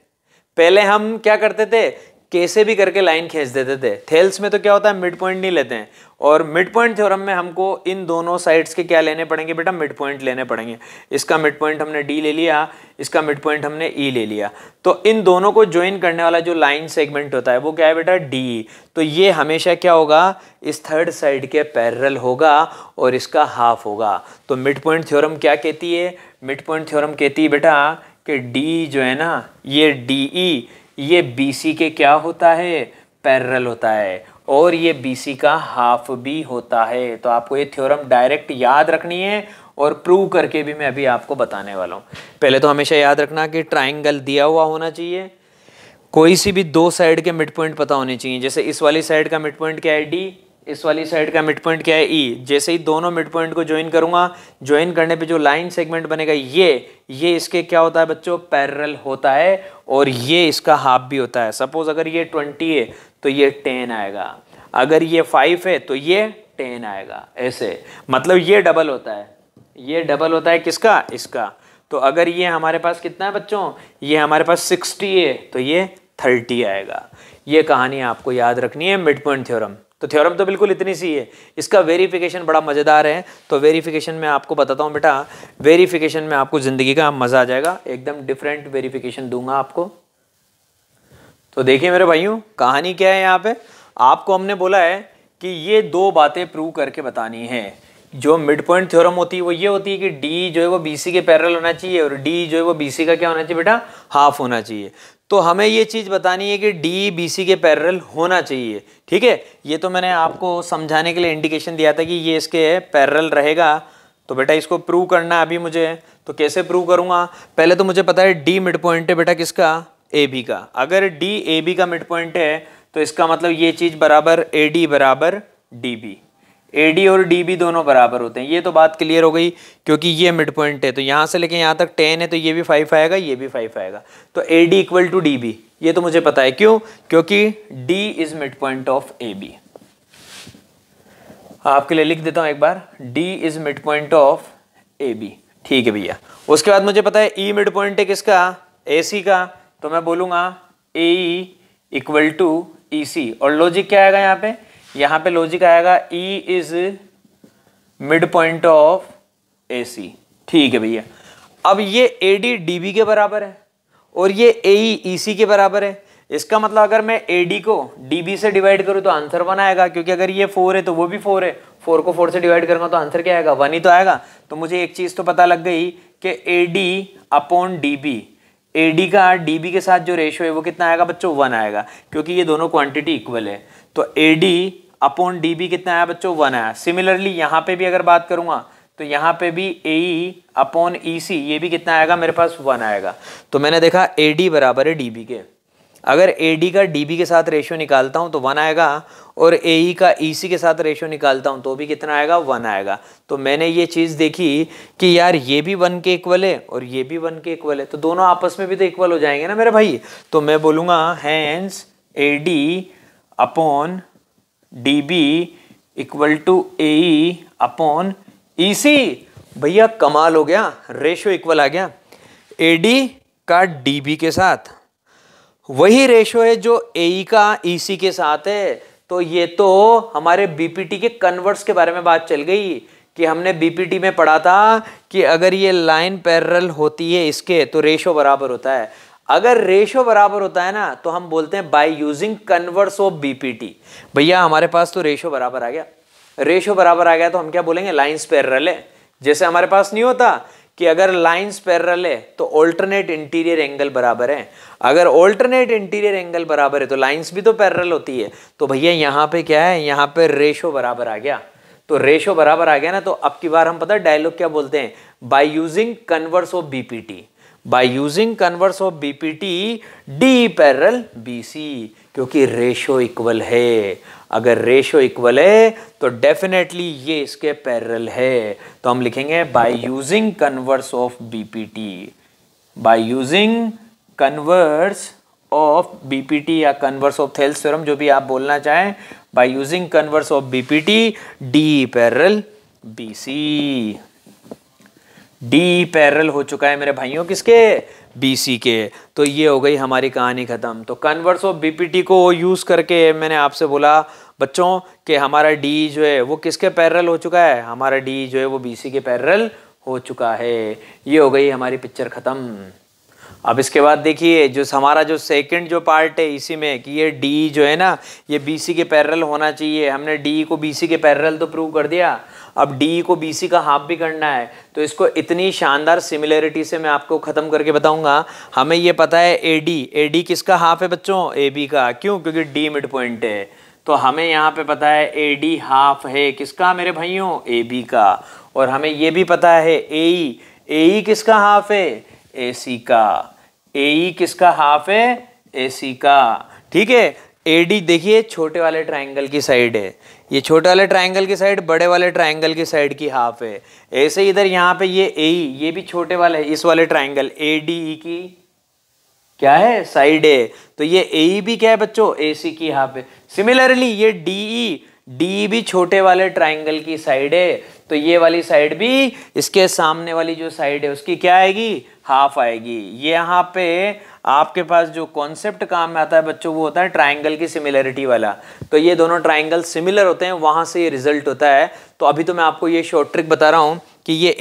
पहले हम क्या करते थे, कैसे भी करके लाइन खींच देते थे। थेल्स में तो क्या होता है, मिड पॉइंट नहीं लेते हैं, और मिड पॉइंट थ्योरम में हमको इन दोनों साइड्स के क्या लेने पड़ेंगे बेटा, मिड पॉइंट लेने पड़ेंगे। इसका मिड पॉइंट हमने D ले लिया, इसका मिड पॉइंट हमने E ले लिया। तो इन दोनों को ज्वाइन करने वाला जो लाइन सेगमेंट होता है वो क्या है बेटा, D। तो ये हमेशा क्या होगा, इस थर्ड साइड के पैरेलल होगा और इसका हाफ होगा। तो मिड पॉइंट थ्योरम क्या कहती है, मिड पॉइंट थ्योरम कहती है बेटा कि D जो है ना, ये DE ये BC के क्या होता है, पैरेलल होता है, और ये BC का हाफ भी होता है। तो आपको ये थ्योरम डायरेक्ट याद रखनी है और प्रूव करके भी मैं अभी आपको बताने वाला हूँ। पहले तो हमेशा याद रखना कि ट्राइंगल दिया हुआ होना चाहिए, कोई सी भी दो साइड के मिड पॉइंट पता होने चाहिए। जैसे इस वाली साइड का मिड पॉइंट क्या है D, इस वाली साइड का मिड पॉइंट क्या है E। जैसे ही दोनों मिड पॉइंट को ज्वाइन करूंगा, ज्वाइन करने पे जो लाइन सेगमेंट बनेगा ये इसके क्या होता है बच्चों, पैरेलल होता है, और ये इसका हाफ भी होता है। सपोज अगर ये 20 है तो ये 10 आएगा, अगर ये 5 है तो ये 10 आएगा, ऐसे। मतलब ये डबल होता है, ये डबल होता है किसका, इसका। तो अगर ये हमारे पास कितना है बच्चों, ये हमारे पास 60 है तो ये 30 आएगा। ये कहानी आपको याद रखनी है मिड पॉइंट थ्योरम। तो थ्योरम तो बिल्कुल इतनी सी है, इसका वेरिफिकेशन बड़ा मज़ेदार है। तो वेरिफिकेशन में आपको बताता हूँ बेटा, वेरिफिकेशन में आपको ज़िंदगी का मज़ा आ जाएगा, एकदम डिफरेंट वेरिफिकेशन दूंगा आपको। तो देखिए मेरे भाइयों, कहानी क्या है यहाँ पे, आपको हमने बोला है कि ये दो बातें प्रूव करके बतानी है। जो मिड पॉइंट थ्योरम होती है वो ये होती है कि D जो है वो BC के पैरेलल होना चाहिए, और D जो है वो BC का क्या होना चाहिए बेटा, हाफ होना चाहिए। तो हमें ये चीज़ बतानी है कि D BC के पैरेलल होना चाहिए, ठीक है। ये तो मैंने आपको समझाने के लिए इंडिकेशन दिया था कि ये इसके पैरेलल रहेगा। तो बेटा इसको प्रूव करना है अभी मुझे, तो कैसे प्रूव करूँगा, पहले तो मुझे पता है D मिड पॉइंट है बेटा किसका, AB का। अगर D AB का मिड पॉइंट है तो इसका मतलब ये चीज़ बराबर AD बराबर DB, AD और DB दोनों बराबर होते हैं। ये तो बात क्लियर हो गई, क्योंकि ये मिड पॉइंट है तो यहाँ से लेके यहाँ तक 10 है तो ये भी 5 आएगा, ये भी 5 आएगा। तो AD इक्वल टू DB, ये तो मुझे पता है, क्यों? क्योंकि D is mid point of AB। आपके लिए लिख देता हूं एक बार, D is mid point of AB। ठीक है भैया। उसके बाद मुझे पता है E मिड पॉइंट है किसका? AC का। तो मैं बोलूंगा AE इक्वल टू EC। और लॉजिक क्या आएगा यहाँ पे? यहाँ पे लॉजिक आएगा E is mid point of AC। ठीक है भैया। अब ये AD DB के बराबर है और ये AE EC के बराबर है। इसका मतलब अगर मैं AD को DB से डिवाइड करूं तो आंसर 1 आएगा, क्योंकि अगर ये 4 है तो वो भी 4 है। 4 को 4 से डिवाइड करूंगा तो आंसर क्या आएगा? 1 ही तो आएगा। तो मुझे एक चीज तो पता लग गई कि AD अपॉन DB, AD का DB के साथ जो रेशियो है वो कितना आएगा बच्चों? 1 आएगा, क्योंकि ये दोनों क्वांटिटी इक्वल है। तो AD अपॉन DB कितना आया बच्चों? 1 आया। सिमिलरली यहाँ पे भी अगर बात करूंगा तो यहाँ पे भी AE अपॉन EC, ये भी कितना आएगा मेरे पास? 1 आएगा। तो मैंने देखा AD बराबर है DB के। अगर AD का DB के साथ रेशियो निकालता हूं तो 1 आएगा, और AE का EC के साथ रेशियो निकालता हूं तो भी कितना आएगा? 1 आएगा। तो मैंने ये चीज़ देखी कि यार ये भी 1 के इक्वल है और ये भी 1 के इक्वल है, तो दोनों आपस में भी तो इक्वल हो जाएंगे ना मेरे भाई। तो मैं बोलूँगा hence AD upon DB equal to AE upon EC। भैया कमाल हो गया, रेशियो इक्वल आ गया। AD का DB के साथ वही रेशियो है जो AE का EC के साथ है। तो ये तो हमारे BPT के कन्वर्स के बारे में बात चल गई कि हमने BPT में पढ़ा था कि अगर ये लाइन पैरेलल होती है इसके तो रेशियो बराबर होता है। अगर रेशियो बराबर होता है ना तो हम बोलते हैं by using converse of BPT। भैया हमारे पास तो रेशियो बराबर आ गया। रेशियो बराबर आ गया तो हम क्या बोलेंगे? लाइंस पैरेलल है। जैसे हमारे पास नहीं होता कि अगर लाइंस पैरेलल है तो ऑल्टरनेट इंटीरियर एंगल बराबर है। अगर ऑल्टरनेट इंटीरियर एंगल बराबर है तो लाइंस भी तो पैरेलल होती है। तो भैया यहाँ पे क्या है? यहाँ पे रेशियो बराबर आ गया। तो रेशियो बराबर आ गया ना, तो अब की बार हम पता है डायलॉग क्या बोलते हैं? By using converse of BPT, by using converse of BPT D parallel BC, क्योंकि रेशियो इक्वल है। अगर रेशियो इक्वल है तो डेफिनेटली ये इसके पैरेलल है। तो हम लिखेंगे by using converse of BPT, by using converse of BPT या कन्वर्स ऑफ थेल्स थ्योरम, जो भी आप बोलना चाहें, by using converse of BPT D parallel BC। D parallel हो चुका है मेरे भाइयों किसके? BC के। तो ये हो गई हमारी कहानी खत्म। तो कन्वर्स ऑफ BPT को यूज करके मैंने आपसे बोला बच्चों कि हमारा D जो है वो किसके पैरेलल हो चुका है? हमारा D जो है वो BC के पैरेलल हो चुका है। ये हो गई हमारी पिक्चर खत्म। अब इसके बाद देखिए जो हमारा जो सेकंड जो पार्ट है इसी में कि ये D जो है ना ये BC के पैरेलल होना चाहिए। हमने D को BC के पैरेलल तो प्रूव कर दिया, अब D को BC का हाफ भी करना है। तो इसको इतनी शानदार सिमिलरिटी से मैं आपको खत्म करके बताऊंगा। हमें ये पता है AD किसका हाफ है बच्चों? AB का। क्यों? क्योंकि D मिड पॉइंट है। तो हमें यहाँ पे पता है AD हाफ है किसका मेरे भाइयों? AB का। और हमें ये भी पता है AE किसका हाफ है? AC का। AE किसका हाफ है? AC का। ठीक है। AD देखिए छोटे वाले ट्राइंगल की साइड है, ये छोटे वाले ट्राइंगल की साइड बड़े वाले ट्राइंगल की साइड की हाफ है। ऐसे इधर यहाँ पे ये AE ये भी छोटे वाले इस वाले ट्राइंगल ADE की क्या है? साइड है। तो ये AE भी क्या है बच्चों? AC की हाफ है। सिमिलरली ये DE भी छोटे वाले ट्राइंगल की साइड है। तो ये वाली साइड भी इसके सामने वाली जो साइड है उसकी क्या आएगी? हाफ आएगी। ये यहाँ पे आपके पास जो कॉन्सेप्ट काम में आता है बच्चों वो होता है ट्राइंगल की सिमिलरिटी वाला। तो ये दोनों ट्राइंगल सिमिलर होते हैं, वहां से ये रिजल्ट होता है। तो अभी तो मैं आपको ये शॉर्ट ट्रिक बता रहा हूँ कि ये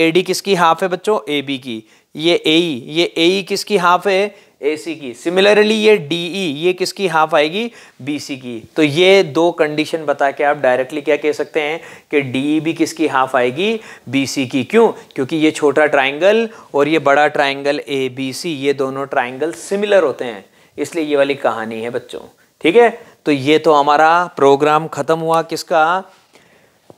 AD किसकी हाफ है बच्चों? AB की। ये AE किसकी हाफ है? AC की। सिमिलरली ये DE ये किसकी हाफ आएगी? BC की। तो ये दो कंडीशन बता के आप डायरेक्टली क्या कह सकते हैं कि DE भी किसकी हाफ आएगी? BC की। क्यों? क्योंकि ये छोटा ट्राइंगल और ये बड़ा ट्राइंगल ABC ये दोनों ट्राइंगल सिमिलर होते हैं, इसलिए ये वाली कहानी है बच्चों। ठीक है। तो ये तो हमारा प्रोग्राम खत्म हुआ किसका?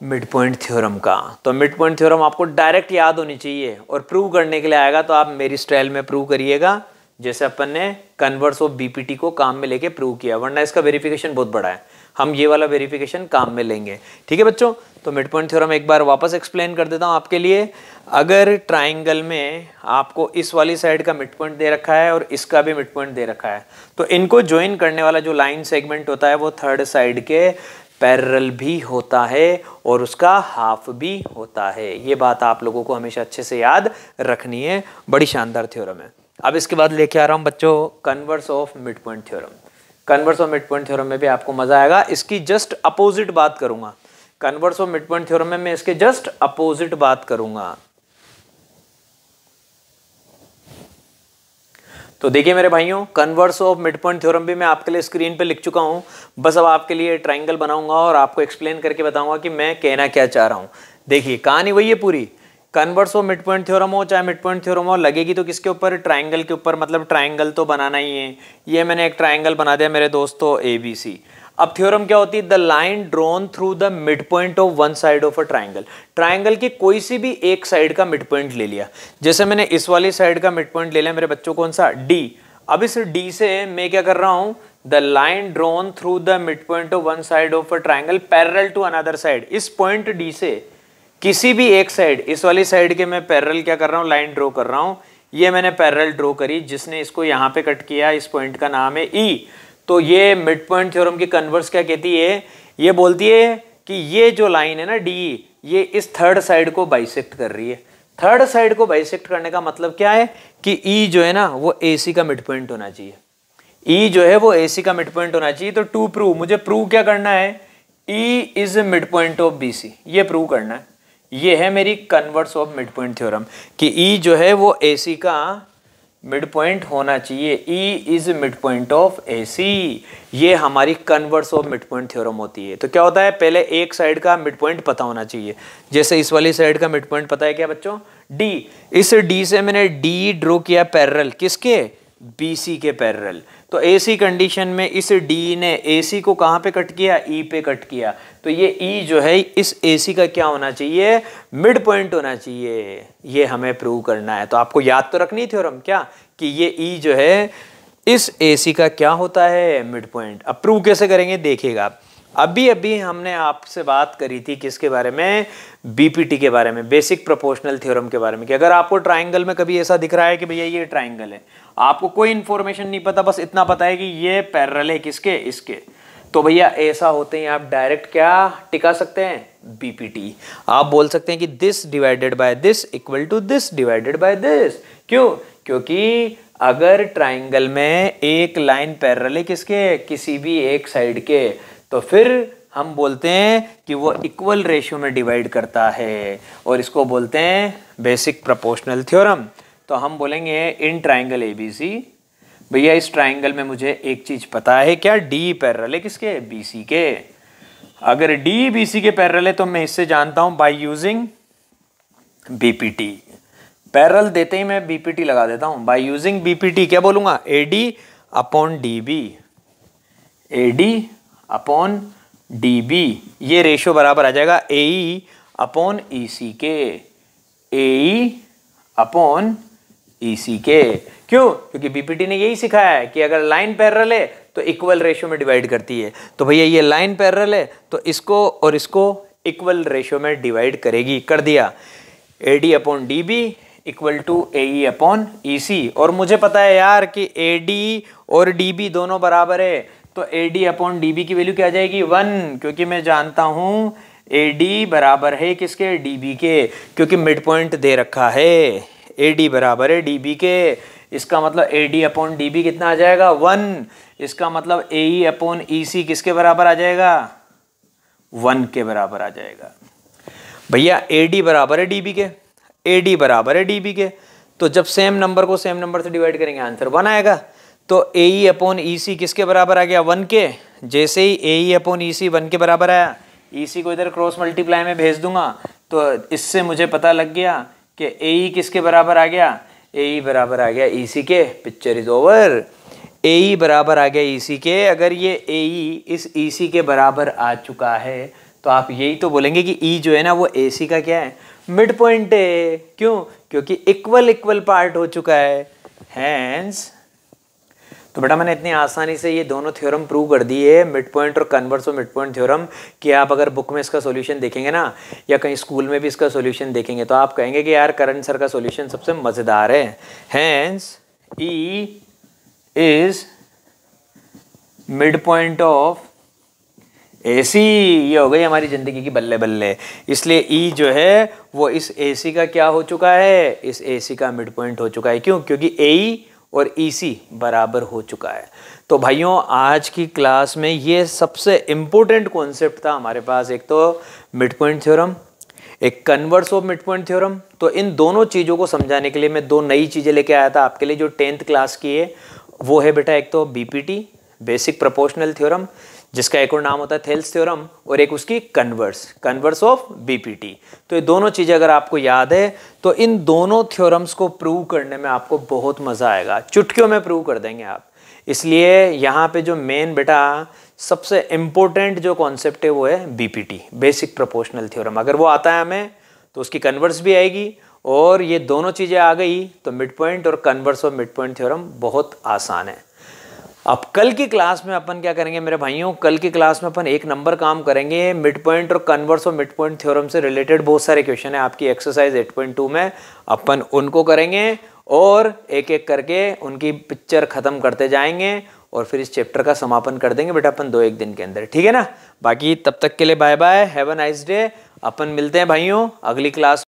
मिड पॉइंट थ्योरम का। तो मिड पॉइंट थ्योरम आपको डायरेक्ट याद होनी चाहिए और प्रूव करने के लिए आएगा तो आप मेरी स्टाइल में प्रूव करिएगा जैसे अपन ने कन्वर्स ऑफ BPT को काम में लेके प्रूव किया, वरना इसका वेरिफिकेशन बहुत बड़ा है। हम ये वाला वेरिफिकेशन काम में लेंगे। ठीक है बच्चों, तो मिड पॉइंट थ्योरम एक बार वापस एक्सप्लेन कर देता हूँ आपके लिए। अगर ट्राइंगल में आपको इस वाली साइड का मिड पॉइंट दे रखा है और इसका भी मिड पॉइंट दे रखा है, तो इनको ज्वाइन करने वाला जो लाइन सेगमेंट होता है वो थर्ड साइड के पैरेलल भी होता है और उसका हाफ भी होता है। ये बात आप लोगों को हमेशा अच्छे से याद रखनी है, बड़ी शानदार थ्योरम है। अब इसके बाद लेके आ रहा हूँ बच्चों converse of mid point theorem. Converse of mid point theorem में भी आपको मजा आएगा, इसकी जस्ट अपोजिट बात करूंगा। Converse of mid point theorem में मैं इसके जस्ट अपोजिट बात करूंगा। तो देखिए मेरे भाइयों, converse of mid point theorem भी मैं आपके लिए स्क्रीन पे लिख चुका हूं। बस अब आपके लिए ट्राइंगल बनाऊंगा और आपको एक्सप्लेन करके बताऊंगा कि मैं कहना क्या चाह रहा हूं। देखिए कहानी वही है पूरी, converse of mid point theorem हो चाहे मिड पॉइंट थ्योरम हो, लगेगी तो किसके ऊपर, ट्राइंगल के ऊपर। मतलब ट्राइंगल तो बनाना ही है। ये मैंने एक ट्राइंगल बना दिया मेरे दोस्तों ABC। अब थ्योरम क्या होती है, the line drawn through the mid point of one side of a triangle. Triangle की कोई सी भी एक साइड का मिड पॉइंट ले लिया, जैसे मैंने इस वाली साइड का मिड पॉइंट ले लिया मेरे बच्चों, कौन सा, D। अब इस D से मैं क्या कर रहा हूं, the line drawn through the mid point of one side of a triangle parallel to another side. इस पॉइंट D से किसी भी एक साइड, इस वाली साइड के मैं पैरेलल क्या कर रहा हूं, लाइन ड्रॉ कर रहा हूं। ये मैंने पैरेलल ड्रॉ करी, जिसने इसको यहां पे कट किया, इस पॉइंट का नाम है E। तो ये मिड पॉइंट थ्योरम की कन्वर्स क्या कहती है, ये बोलती है कि ये जो लाइन है ना D, ये इस थर्ड साइड को बाइसेक्ट कर रही है। थर्ड साइड को बाइसेक्ट करने का मतलब क्या है कि E जो है ना वो AC का मिड पॉइंट होना चाहिए। E जो है वो AC का मिड पॉइंट होना चाहिए। तो टू प्रूव, मुझे प्रूव क्या करना है, E is mid point of BC, ये प्रूव करना है। ये है मेरी converse of mid point theorem कि E जो है वो AC का मिड पॉइंट होना चाहिए। E is mid point of AC। ये हमारी converse of mid point theorem होती है। तो क्या होता है, पहले एक साइड का मिड पॉइंट पता होना चाहिए। जैसे इस वाली साइड का मिड पॉइंट पता है क्या बच्चों, D। इस D से मैंने D ड्रॉ किया पैरेलल, किसके, BC के पैरेलल। तो AC कंडीशन में इस D ने AC को कहां पे कट किया, E पे कट किया। तो ये E जो है इस AC का क्या होना चाहिए, मिड पॉइंट होना चाहिए। ये हमें प्रूव करना है। तो आपको याद तो रखनी थ्योरम क्या, कि ये E जो है इस AC का क्या होता है, मिड पॉइंट। अब प्रूव कैसे करेंगे देखिएगा। अभी हमने आपसे बात करी थी किसके बारे में, BPT के बारे में, बेसिक प्रोपोर्शनल थ्योरम के बारे में। कि अगर आपको ट्राइंगल में कभी ऐसा दिख रहा है कि भैया ये ट्राइंगल है, आपको कोई इंफॉर्मेशन नहीं पता, बस इतना पता है कि ये पैरेलल है किसके, इसके, तो भैया ऐसा होते ही आप डायरेक्ट क्या टिका सकते हैं, BPT। आप बोल सकते हैं कि this divided by this equal to this divided by this. क्यों, क्योंकि अगर ट्राइंगल में एक लाइन पैरेलल है किसके, किसी भी एक साइड के, तो फिर हम बोलते हैं कि वो इक्वल रेशियो में डिवाइड करता है और इसको बोलते हैं बेसिक प्रोपोर्शनल थ्योरम। तो हम बोलेंगे इन ट्राइंगल ABC, भैया इस ट्राइंगल में मुझे एक चीज पता है, क्या, D पैरेलल है किसके, BC के। अगर D BC के पैरेलल है तो मैं इससे जानता हूं बाय यूजिंग BPT। पैरेलल देते ही मैं BPT लगा देता हूं। बाय यूजिंग BPT क्या बोलूंगा, AD upon DB, AD upon DB। ये रेशियो बराबर आ जाएगा AE अपॉन EC के, AE अपॉन EC के। क्यों, क्योंकि BPT ने यही सिखाया है कि अगर लाइन पैरेलल है तो इक्वल रेशियो में डिवाइड करती है। तो भैया ये लाइन पैरेलल है तो इसको और इसको इक्वल रेशियो में डिवाइड करेगी, कर दिया। AD upon DB equal to AE upon EC। और मुझे पता है यार कि AD और DB दोनों बराबर है, तो AD अपॉन DB की वैल्यू क्या आ जाएगी, 1, क्योंकि मैं जानता हूं AD बराबर है किसके, DB के, क्योंकि मिड पॉइंट दे रखा है। AD बराबर है DB के, इसका मतलब AD अपॉन DB कितना आ जाएगा, 1। इसका मतलब AE अपॉन EC किसके बराबर आ जाएगा, 1 के बराबर आ जाएगा। भैया AD बराबर है DB के, AD बराबर है DB के, तो जब सेम नंबर को सेम नंबर से डिवाइड करेंगे आंसर 1 आएगा। तो AE अपॉन EC किसके बराबर आ गया, 1 के। जैसे ही AE अपॉन EC 1 के बराबर आया, EC को इधर क्रॉस मल्टीप्लाई में भेज दूंगा, तो इससे मुझे पता लग गया कि AE किसके बराबर आ गया, AE बराबर आ गया EC के। Picture is over. AE बराबर आ गया EC के। अगर ये AE इस EC के बराबर आ चुका है तो आप यही तो बोलेंगे कि E जो है ना वो AC का क्या है, मिड पॉइंट है। क्यों, क्योंकि इक्वल पार्ट हो चुका है। हैंस तो बेटा मैंने इतनी आसानी से ये दोनों थ्योरम प्रूव कर दिए, मिड पॉइंट और converse of mid point theorem, कि आप अगर बुक में इसका सॉल्यूशन देखेंगे ना या कहीं स्कूल में भी इसका सॉल्यूशन देखेंगे तो आप कहेंगे कि यार करण सर का सॉल्यूशन सबसे मज़ेदार है। Hence E is mid point of AC, ये हो गई हमारी ज़िंदगी की बल्ले बल्ले। इसलिए E जो है वो इस AC का क्या हो चुका है, इस AC का मिड पॉइंट हो चुका है। क्यों? क्योंकि AE और EC बराबर हो चुका है। तो भाइयों आज की क्लास में ये सबसे इम्पोर्टेंट कॉन्सेप्ट था हमारे पास, एक तो मिड पॉइंट थ्योरम, एक converse of mid point theorem. तो इन दोनों चीज़ों को समझाने के लिए मैं दो नई चीज़ें लेके आया था आपके लिए जो 10th क्लास की है। वो है बेटा एक तो BPT, बेसिक प्रोपोर्शनल थ्योरम, जिसका एक और नाम होता है थेल्स थ्योरम, और एक उसकी कन्वर्स ऑफ BPT। तो ये दोनों चीज़ें अगर आपको याद है तो इन दोनों थ्योरम्स को प्रूव करने में आपको बहुत मज़ा आएगा, चुटकियों में प्रूव कर देंगे आप। इसलिए यहाँ पे जो मेन बेटा सबसे इम्पोर्टेंट जो कॉन्सेप्ट है वो है BPT, बेसिक प्रोपोर्शनल थ्योरम। अगर वो आता है हमें तो उसकी कन्वर्स भी आएगी, और ये दोनों चीज़ें आ गई तो मिड पॉइंट और converse of mid point theorem बहुत आसान है। अब कल की क्लास में अपन क्या करेंगे मेरे भाइयों, कल की क्लास में अपन एक नंबर काम करेंगे, मिड पॉइंट और कन्वर्स और मिड पॉइंट थ्योरम से रिलेटेड बहुत सारे क्वेश्चन है आपकी एक्सरसाइज 8.2 में, अपन उनको करेंगे और एक एक करके उनकी पिक्चर खत्म करते जाएंगे और फिर इस चैप्टर का समापन कर देंगे बेटा अपन 2-1 दिन के अंदर, ठीक है ना। बाकी तब तक के लिए bye bye, have a nice day. अपन मिलते हैं भाइयों अगली क्लास।